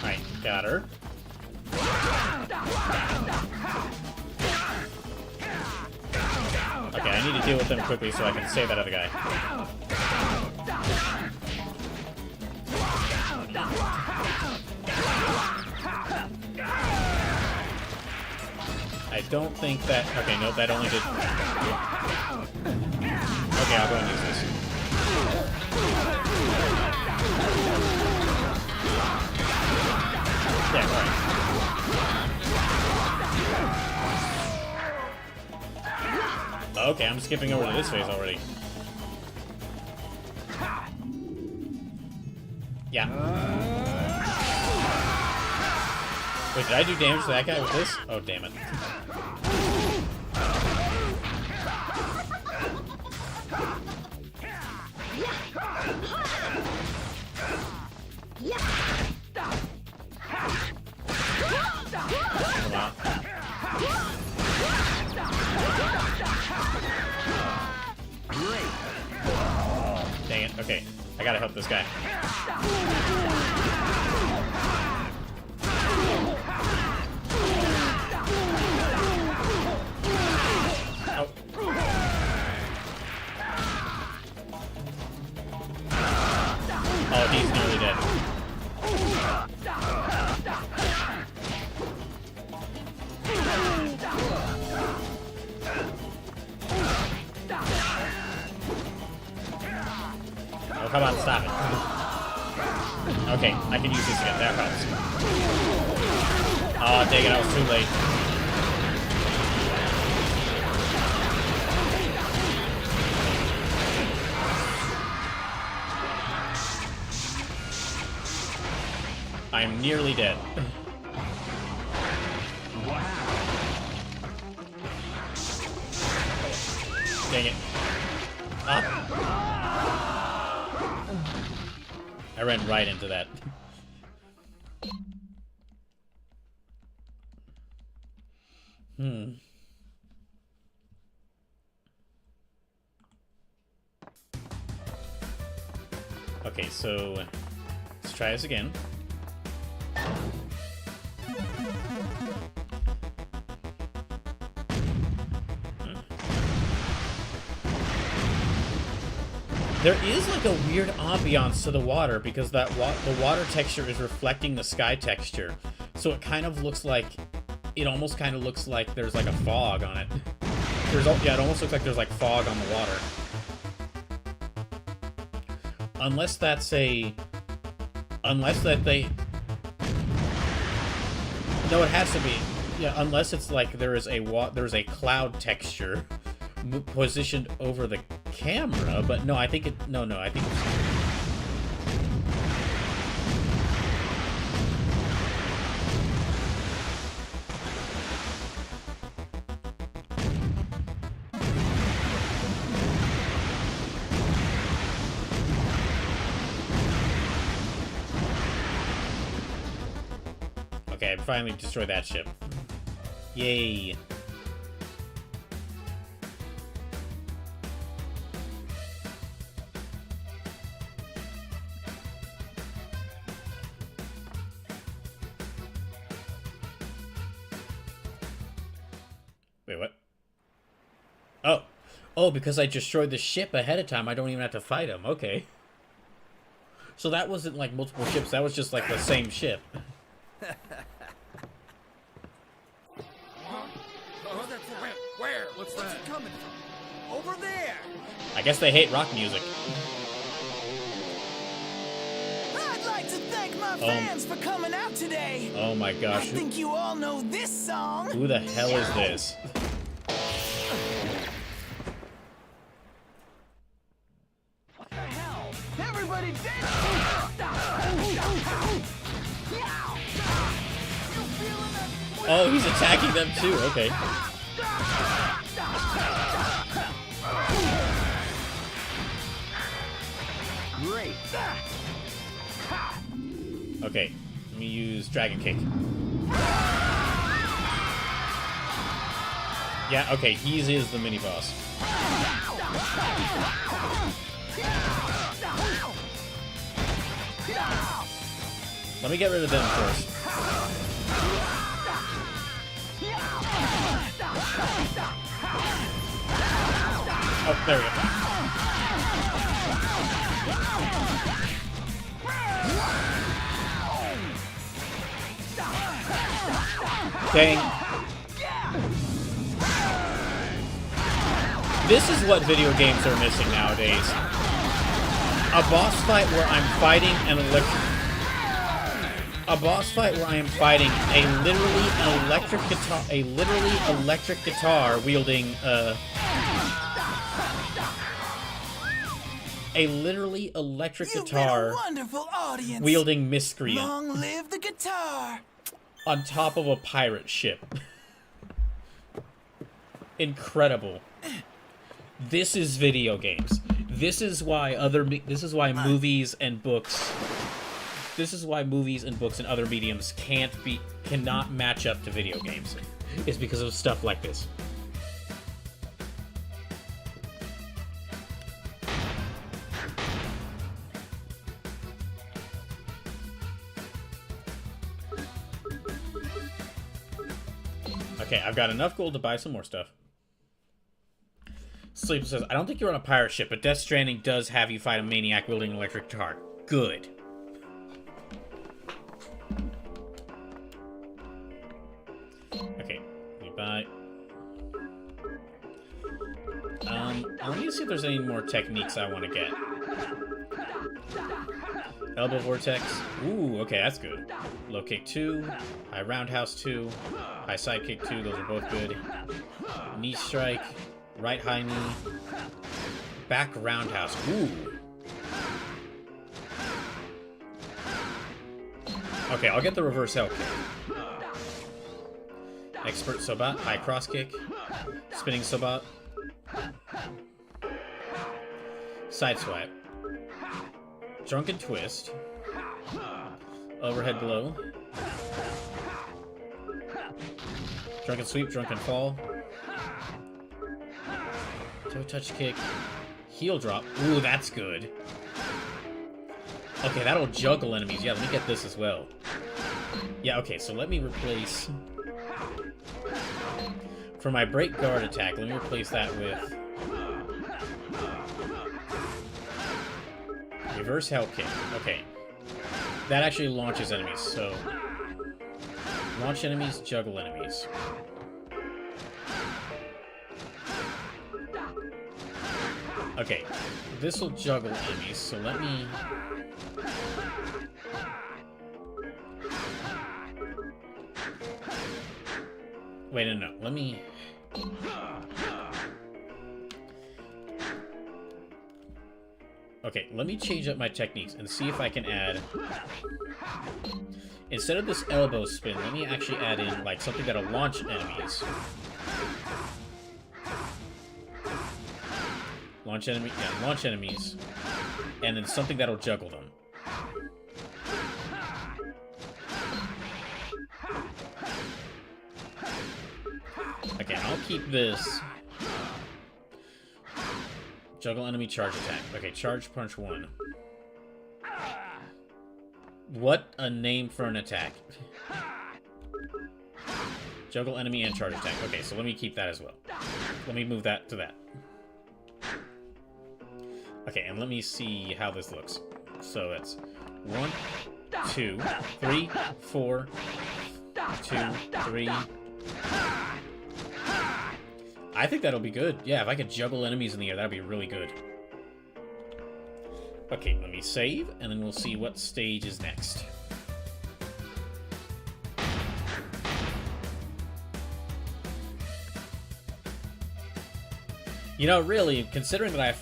Speaker 1: Alright, got her. Okay, I need to deal with them quickly so I can save that other guy. I don't think that... Okay, no, that only did... Okay, I'll go and use this. Yeah, alright. Okay, I'm skipping over to this phase already. Yeah. Wait, did I do damage to that guy with this? Oh, damn it. Come on. Dang it. Okay. I gotta help this guy. Oh. Oh, he's nearly dead. Oh, come on, stop it. Okay, I can use this again. That helps. Oh, dang it, I was too late. I'm nearly dead. Dang it. Ah. I ran right into that. Okay, so let's try this again. There is like a weird ambiance to the water because that the water texture is reflecting the sky texture. So it kind of looks like, it almost kind of looks like there's like a fog on it. Yeah, it almost looks like there's like fog on the water. Unless that's a... Unless that they... No, it has to be. Yeah, unless it's like there's a cloud texture positioned over the camera, but no, I think it... No, I think it's... Okay, I finally destroyed that ship. Yay. Wait, what? Oh. Oh, because I destroyed the ship ahead of time, I don't even have to fight him. Okay. So that wasn't like multiple ships, that was just like the same ship.
Speaker 8: Where? What's that?
Speaker 4: What's it coming from? Over there!
Speaker 1: I guess they hate rock music.
Speaker 4: I'd like to thank my fans for coming out today.
Speaker 1: Oh my gosh.
Speaker 4: I think you all know this song.
Speaker 1: Who the hell is this? Oh, he's attacking them too. Okay.
Speaker 9: Great.
Speaker 1: Okay. Let me use Dragon Kick. Yeah, okay, he is the mini boss. Let me get rid of them first. Oh, there we go. Dang. This is what video games are missing nowadays. A boss fight where I'm fighting an electric... A boss fight where I am fighting a literally electric guitar wielding a literally electric guitar
Speaker 4: You've been a wonderful audience.
Speaker 1: Wielding miscreant.
Speaker 4: Long live the guitar.
Speaker 1: On top of a pirate ship. Incredible. This is video games. This is why movies and books. This is why movies and books and other mediums cannot match up to video games. It's because of stuff like this. Okay, I've got enough gold to buy some more stuff. Sleeper says, I don't think you're on a pirate ship, but Death Stranding does have you fight a maniac wielding an electric guitar. Good. Okay, let me buy. Let me see if there's any more techniques I want to get. Elbow Vortex. Ooh, okay, that's good. Low Kick 2. High Roundhouse 2. High Side Kick 2. Those are both good. Knee Strike. Right High Knee. Back Roundhouse. Ooh. Okay, I'll get the Reverse Hell Kick. Expert Sobat. High Cross Kick. Spinning Sobat. Side Swipe. Drunken Twist. Overhead Blow. Drunken Sweep, Drunken Fall. Toe Touch Kick. Heel Drop. Ooh, that's good. Okay, that'll juggle enemies. Yeah, let me get this as well. Yeah, okay, so let me replace... For my Break Guard attack, let me replace that with... Reverse Hell Kick. Okay. That actually launches enemies, so... Launch enemies, juggle enemies. Okay. This will juggle enemies, so let me... Wait, no. Let me... Okay, let me change up my techniques and see if I can add... Instead of this elbow spin, let me actually add in, like, something that'll launch enemies. Launch enemies. And then something that'll juggle them. Okay, I'll keep this. Juggle enemy charge attack. Okay, charge punch 1. What a name for an attack. Juggle enemy and charge attack. Okay, so let me keep that as well. Let me move that to that. Okay, and let me see how this looks. So it's 1, 2, 3, 4, 2, 3. I think that'll be good. Yeah, if I could juggle enemies in the air, that'd be really good. Okay, let me save, and then we'll see what stage is next. You know, really, considering that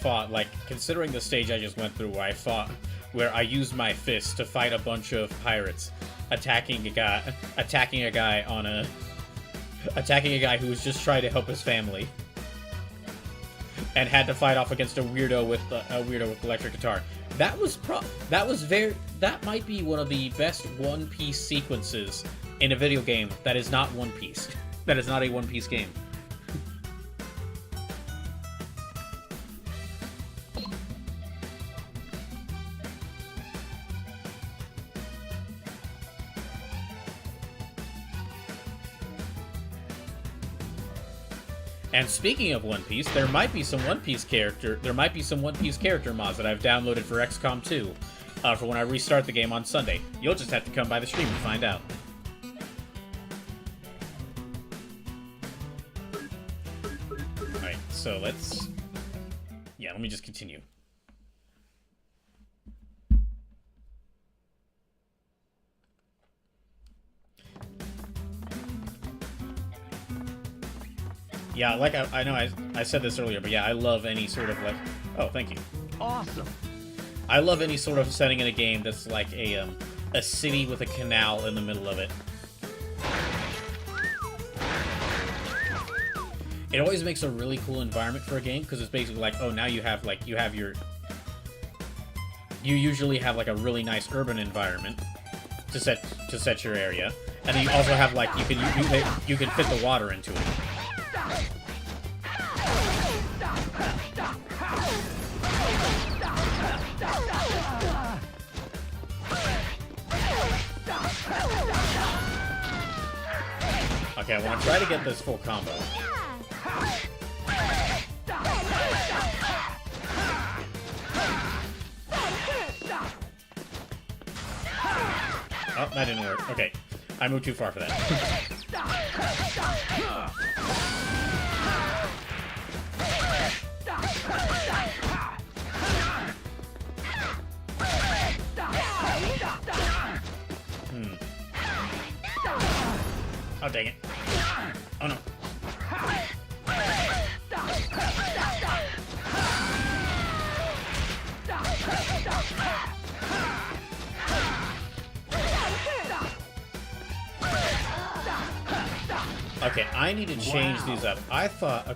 Speaker 1: considering the stage I just went through where I fought where I used my fist to fight a bunch of pirates, attacking a guy who was just trying to help his family, and had to fight off against a weirdo with electric guitar. That might be one of the best One Piece sequences in a video game that is not One Piece. That is not a One Piece game. And speaking of One Piece, there might be some One Piece character mods that I've downloaded for XCOM 2 for when I restart the game on Sunday. You'll just have to come by the stream and find out. Alright, so let me just continue. Yeah, like I know I said this earlier, but yeah, I love any sort of like... Oh, thank you.
Speaker 9: Awesome.
Speaker 1: I love any sort of setting in a game that's like a city with a canal in the middle of it. It always makes a really cool environment for a game, because it's basically like, oh, now you usually have like a really nice urban environment to set your area, and then you also have like you can fit the water into it. Okay, I want to try to get this full combo. Oh, that didn't work. Okay, I moved too far for that. Oh, dang it. Oh, no. Okay, I need to change these up. I thought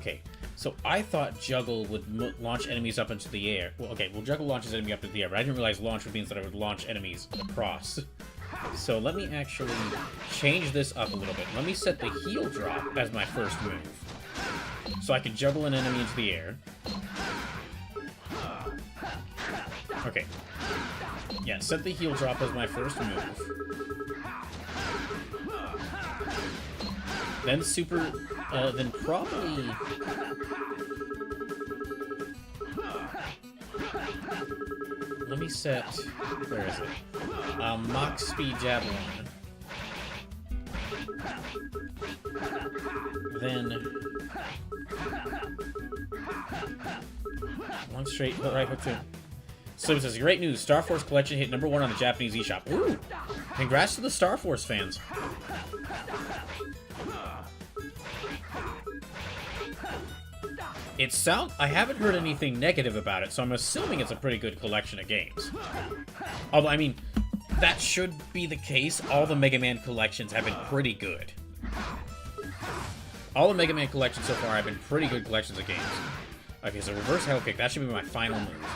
Speaker 1: Juggle would launch enemies up into the air. Well, okay, Juggle launches enemy up into the air, but I didn't realize launch would mean that I would launch enemies across. So let me actually change this up a little bit. Let me set the heal drop as my first move, so I can juggle an enemy into the air. Okay. Yeah, set the heal drop as my first move. Then then probably... Let me set... Where is it? Mach Speed Javelin. Then... One straight hook, right hook too. Slim says, great news, Star Force Collection hit #1 on the Japanese eShop. Ooh! Congrats to the Star Force fans. I haven't heard anything negative about it, so I'm assuming it's a pretty good collection of games. Although, I mean, that should be the case. All the Mega Man collections have been pretty good. All the Mega Man collections so far have been pretty good collections of games. Okay, so reverse hell kick. That should be my final move.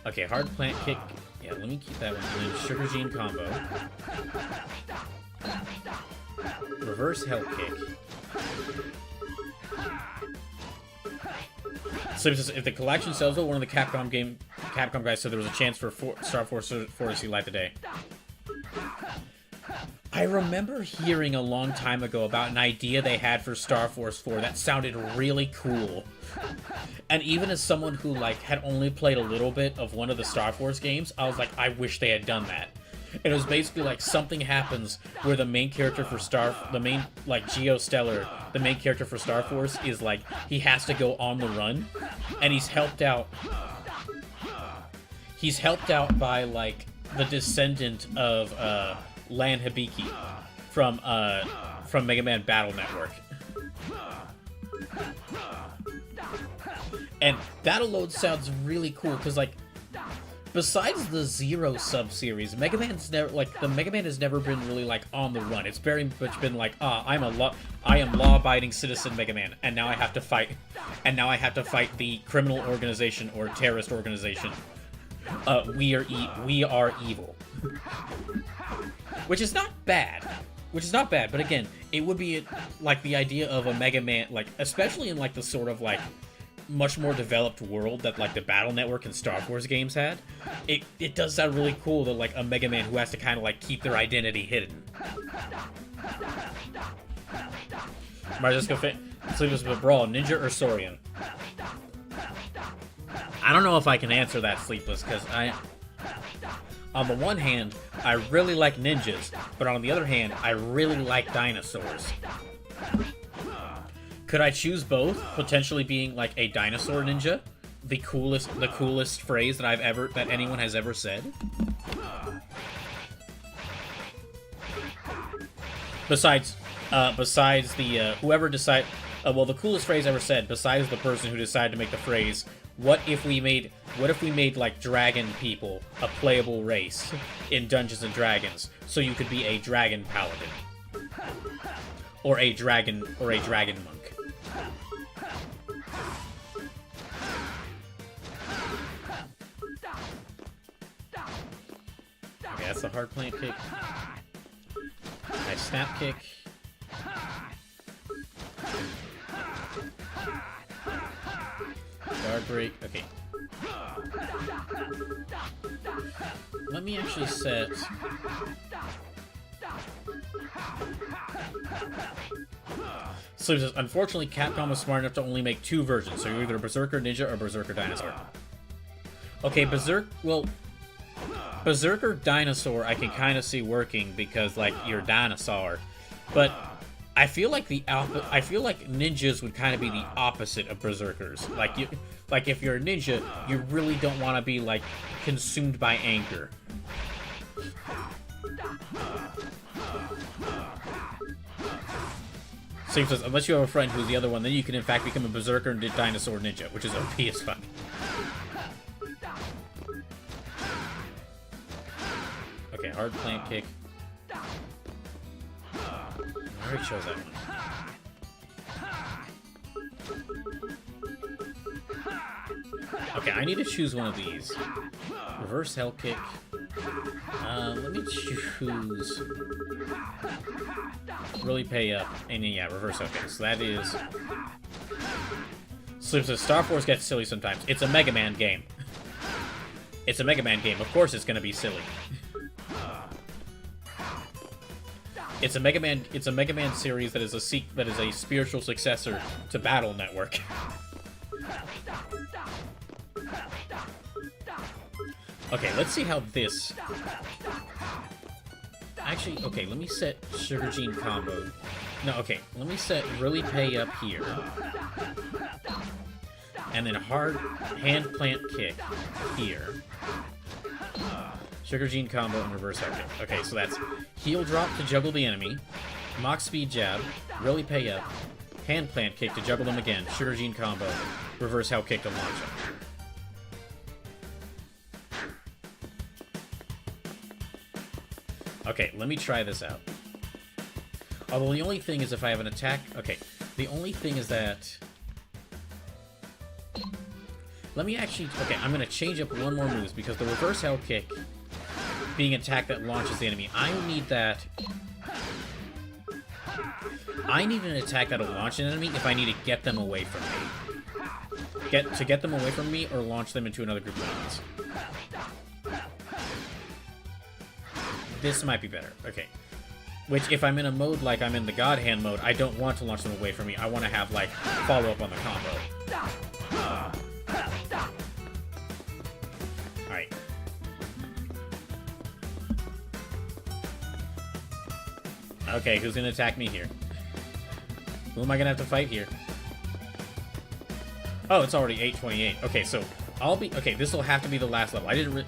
Speaker 1: Okay, hard plant kick. Yeah, let me keep that one. And then Sugar Gene combo. Reverse hell kick. So if the collection sells well, one of the Capcom guys said there was a chance for Star Force 4 to see light of day. I remember hearing a long time ago about an idea they had for Star Force 4 that sounded really cool. And even as someone who had only played a little bit of one of the Star Force games, I was like, I wish they had done that. And it was basically like something happens where the main character for Geo Stellar, the main character for Star Force is he has to go on the run, and he's helped out by the descendant of Lan Hibiki from Mega Man Battle Network. And that alone sounds really cool, because, like, besides the Zero sub-series, Mega Man's never, like, the Mega Man has never been really, like, on the run. It's very much been like, I am law-abiding citizen Mega Man, and now I have to fight, the criminal organization or terrorist organization. We are evil. Which is not bad, but again, it would be, like, the idea of a Mega Man, like, especially in, like, the sort of, like, much more developed world that, like, the Battle Network and Star Wars games had, it does sound really cool that, like, a Mega Man who has to kind of, like, keep their identity hidden. Might just go fit. Sleepless with Brawl, Ninja or Saurian? I don't know if I can answer that, Sleepless, because on the one hand, I really like ninjas, but on the other hand, I really like dinosaurs. Could I choose both? Potentially being like a dinosaur ninja, the coolest phrase that anyone has ever said. Besides the whoever decide, well, the coolest phrase ever said, besides the person who decided to make the phrase, what if we made like dragon people a playable race in Dungeons and Dragons, so you could be a dragon paladin or a dragon monk. Okay, that's the hard plant kick. Nice snap kick. Guard break. Okay. Let me actually set... So unfortunately, Capcom was smart enough to only make 2 versions, so you're either a Berserker Ninja or Berserker Dinosaur. Okay, Berserker Dinosaur I can kind of see working because, like, you're a dinosaur, but I feel like ninjas would kind of be the opposite of Berserkers. Like if you're a ninja, you really don't want to be, like, consumed by anger. Same says, unless you have a friend who's the other one, then you can in fact become a Berserker and Dinosaur Ninja, which is OP as fuck. Okay, hard plant kick. I already chose that one. Okay, I need to choose one of these. Reverse hell kick. Let me choose... Really pay up. And yeah, reverse hell kick. So that is... So Star Wars gets silly sometimes. It's a Mega Man game. It's a Mega Man game. Of course it's gonna be silly. It's a Mega Man series that is a spiritual successor to Battle Network. Okay, let's see how this... Actually, okay, let me set Sugar Gene combo. No, okay, let me set really pay up here. And then hard hand plant kick here. Sugar Gene combo and reverse hell kick. Okay, so that's heel drop to juggle the enemy, Mach speed jab, really pay up, hand plant kick to juggle them again, Sugar Gene combo, reverse hell kick to launch them. Okay, let me try this out. Although the only thing is if I have an attack... Okay, the only thing is that... Let me actually... Okay, I'm going to change up one more move because the reverse hell kick being an attack that launches the enemy, I need that... I need an attack that'll launch an enemy if I need to get them away from me. To get them away from me or launch them into another group of enemies. This might be better. Okay. Which, if I'm in a mode like I'm in the God Hand mode, I don't want to launch them away from me. I want to have, like, follow-up on the combo. Alright. Okay, who's gonna attack me here? Who am I gonna have to fight here? Oh, it's already 8:28. Okay, so I'll be... Okay, this will have to be the last level. I didn't...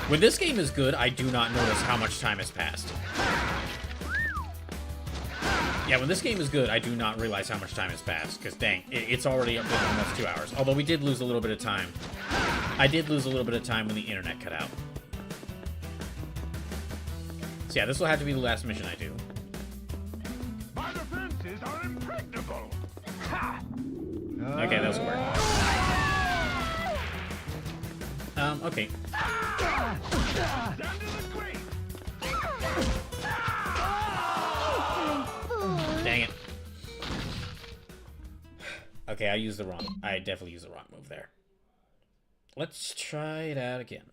Speaker 1: When this game is good, I do not notice how much time has passed. Yeah, when this game is good, I do not realize how much time has passed, because dang, it's already been almost 2 hours. Although we did lose a little bit of time. I did lose a little bit of time when the internet cut out. So yeah, this will have to be the last mission I do.
Speaker 6: My defenses are impregnable. Ha!
Speaker 1: Okay, that was work. Okay.
Speaker 6: Down to the grave.
Speaker 1: Dang it. Okay, I definitely used the wrong move there. Let's try it out again.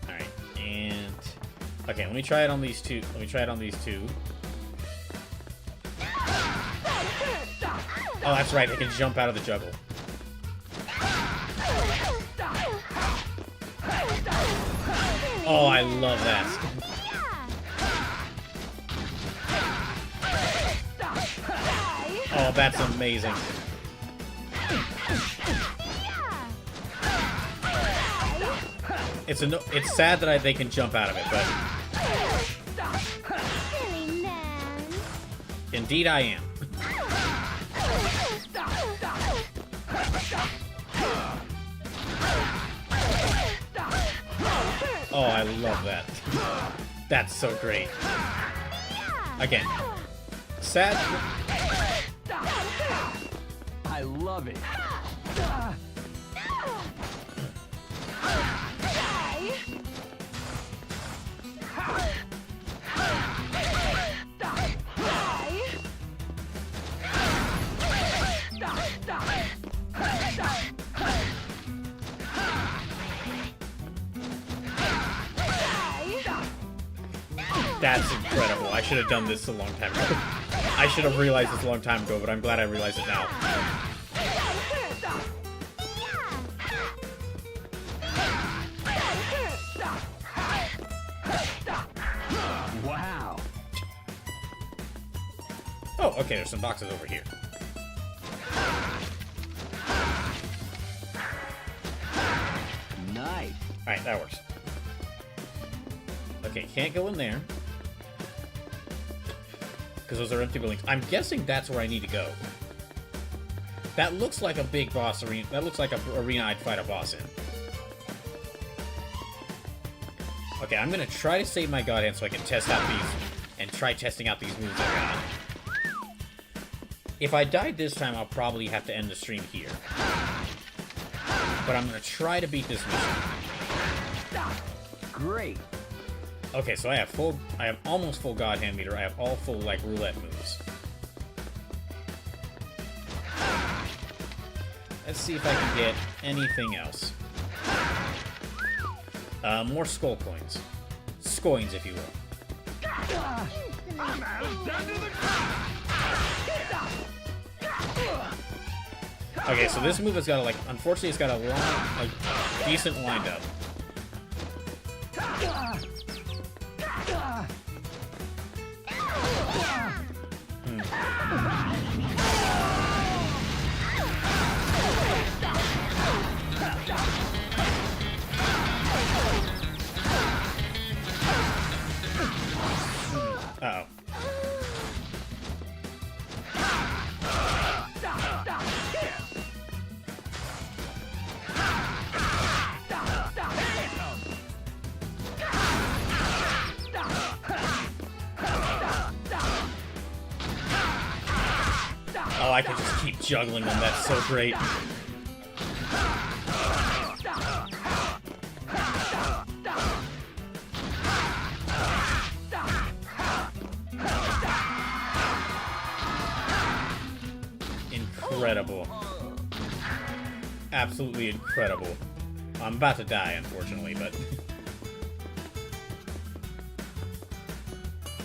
Speaker 1: Alright, and... Okay, let me try it on these two. Oh, that's right, I can jump out of the juggle. Oh, I love that. Oh, that's amazing. It's sad that they can jump out of it, but indeed I am. Oh, I love that. That's so great. Again, sad.
Speaker 9: I love it.
Speaker 1: That's incredible. I should have done this a long time ago. I should have realized this a long time ago, but I'm glad I realized it now.
Speaker 9: Wow.
Speaker 1: Oh, okay, there's some boxes over here.
Speaker 9: Nice.
Speaker 1: Alright, that works. Okay, can't go in there. Because those are empty buildings. I'm guessing that's where I need to go. That looks like a big boss arena. That looks like an arena I'd fight a boss in. Okay, I'm going to try to save my God Hand so I can test out these... And try testing out these moves I got. If I died this time, I'll probably have to end the stream here. But I'm going to try to beat this mission.
Speaker 9: Great.
Speaker 1: Okay, so I have almost full God Hand meter. I have all full, like, roulette moves. Let's see if I can get anything else. More skull coins. Scoins, if you will. Okay, so this move has got, like, unfortunately, it's got a decent wind-up. Uh-oh. Oh, I can just keep juggling them. That's so great. Incredible. Absolutely incredible. I'm about to die, unfortunately, but...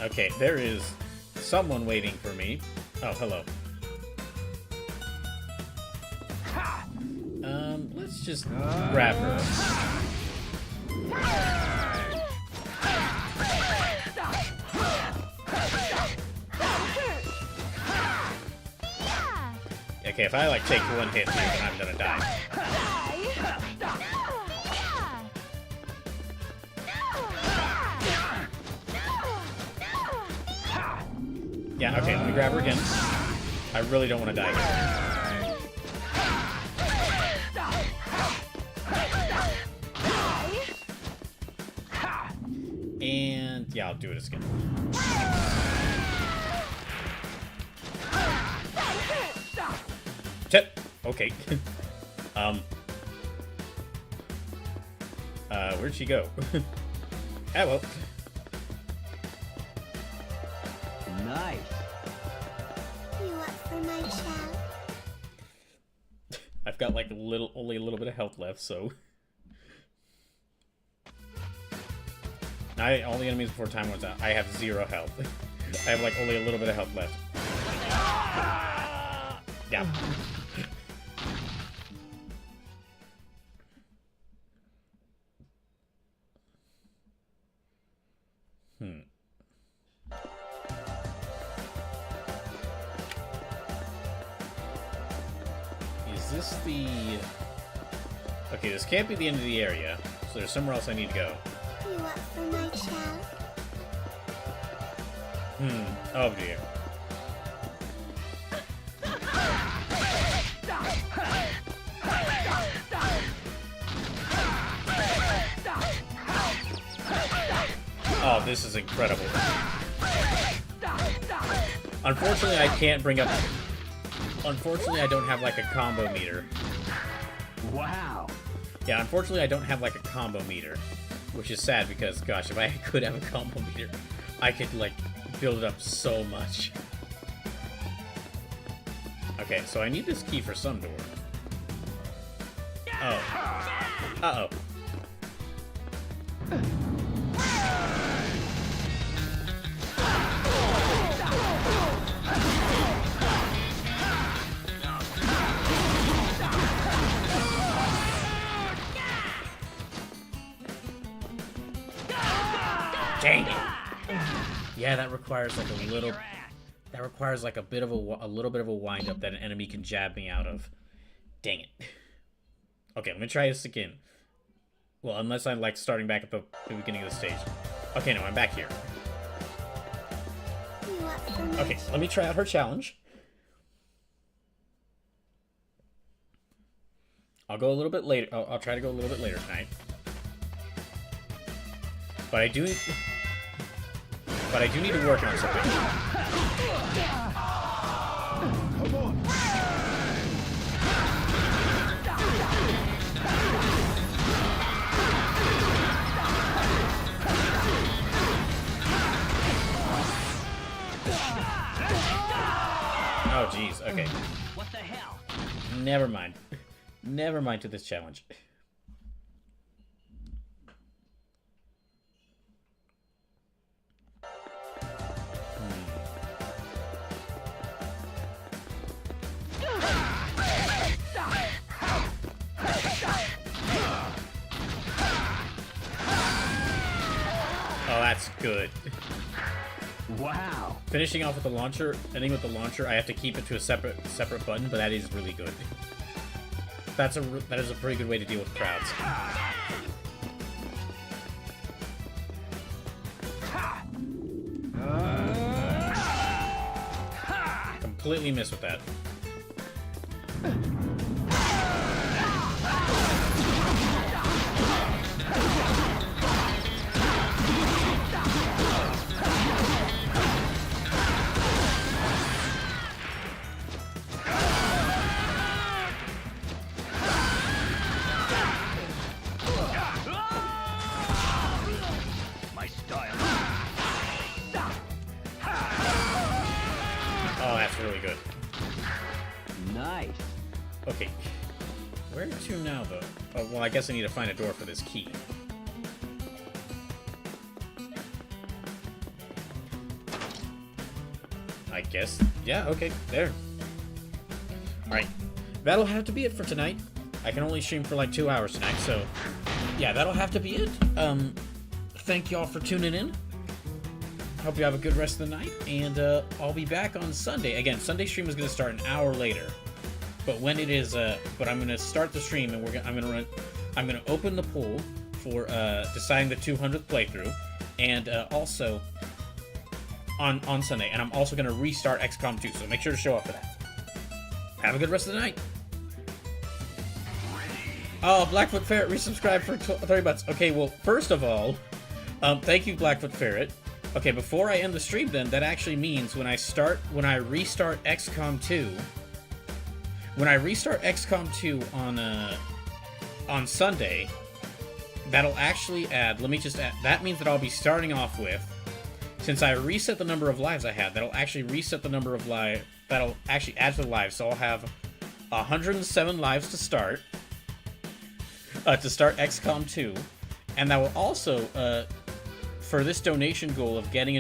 Speaker 1: Okay, there is someone waiting for me. Oh, hello. Let's just grab her. Okay, if I, like, take one hit here, then I'm gonna die. Yeah, okay, let me grab her again. I really don't want to die here. And yeah, I'll do it again. Tip. Okay. Where'd she go? Ah, well.
Speaker 9: Nice.
Speaker 5: You up for my chow?
Speaker 1: I've got like only a little bit of health left, so. All the enemies before time runs out. I have 0 health. I have like only a little bit of health left. Yeah. Is this the... Okay, this can't be the end of the area, so there's somewhere else I need to go.
Speaker 5: You up for my chow?
Speaker 1: Oh dear. Oh, this is incredible. Unfortunately, I can't bring up... Unfortunately, I don't have like a combo meter.
Speaker 9: Wow.
Speaker 1: Yeah, unfortunately, I don't have like a combo meter. Which is sad because, gosh, if I could have a combo meter, I could, like, build it up so much. Okay, so I need this key for some door. Oh. Uh-oh. Dang it! Yeah, that requires like a little. That requires like a little bit of a wind up that an enemy can jab me out of. Dang it. Okay, let me try this again. Well, unless I'm like starting back at the beginning of the stage. Okay, no, I'm back here. Okay, let me try out her challenge. I'll go a little bit later. I'll try to go a little bit later tonight. But I do need to work on something. Oh, jeez. Okay.
Speaker 9: What the hell?
Speaker 1: Never mind. Never mind to this challenge. Oh, that's good.
Speaker 9: Wow.
Speaker 1: Finishing off with the launcher, ending with the launcher, I have to keep it to a separate button, but that is really good. That is a pretty good way to deal with crowds. Completely missed with that. Okay, where to now, though? Oh, well, I guess I need to find a door for this key. I guess, yeah, okay, there. Alright, that'll have to be it for tonight. I can only stream for like 2 hours tonight, so yeah, that'll have to be it. Thank y'all for tuning in. Hope you have a good rest of the night, and I'll be back on Sunday. Again, Sunday stream is going to start an hour later. But when it is, but I'm gonna start the stream and I'm gonna open the poll for deciding the 200th playthrough, and also on Sunday, and I'm also gonna restart XCOM 2. So make sure to show up for that. Have a good rest of the night. Oh, Blackfoot Ferret resubscribed for 30 bucks. Okay, well, first of all, thank you, Blackfoot Ferret. Okay, before I end the stream, then that actually means when I restart XCOM 2. When I restart XCOM 2 on Sunday, that'll actually add. Let me just add. That means that I'll be starting off with. Since I reset the number of lives I had, that'll actually reset the number of lives. That'll actually add to the lives. So I'll have 107 lives to start XCOM 2, and that will also for this donation goal of getting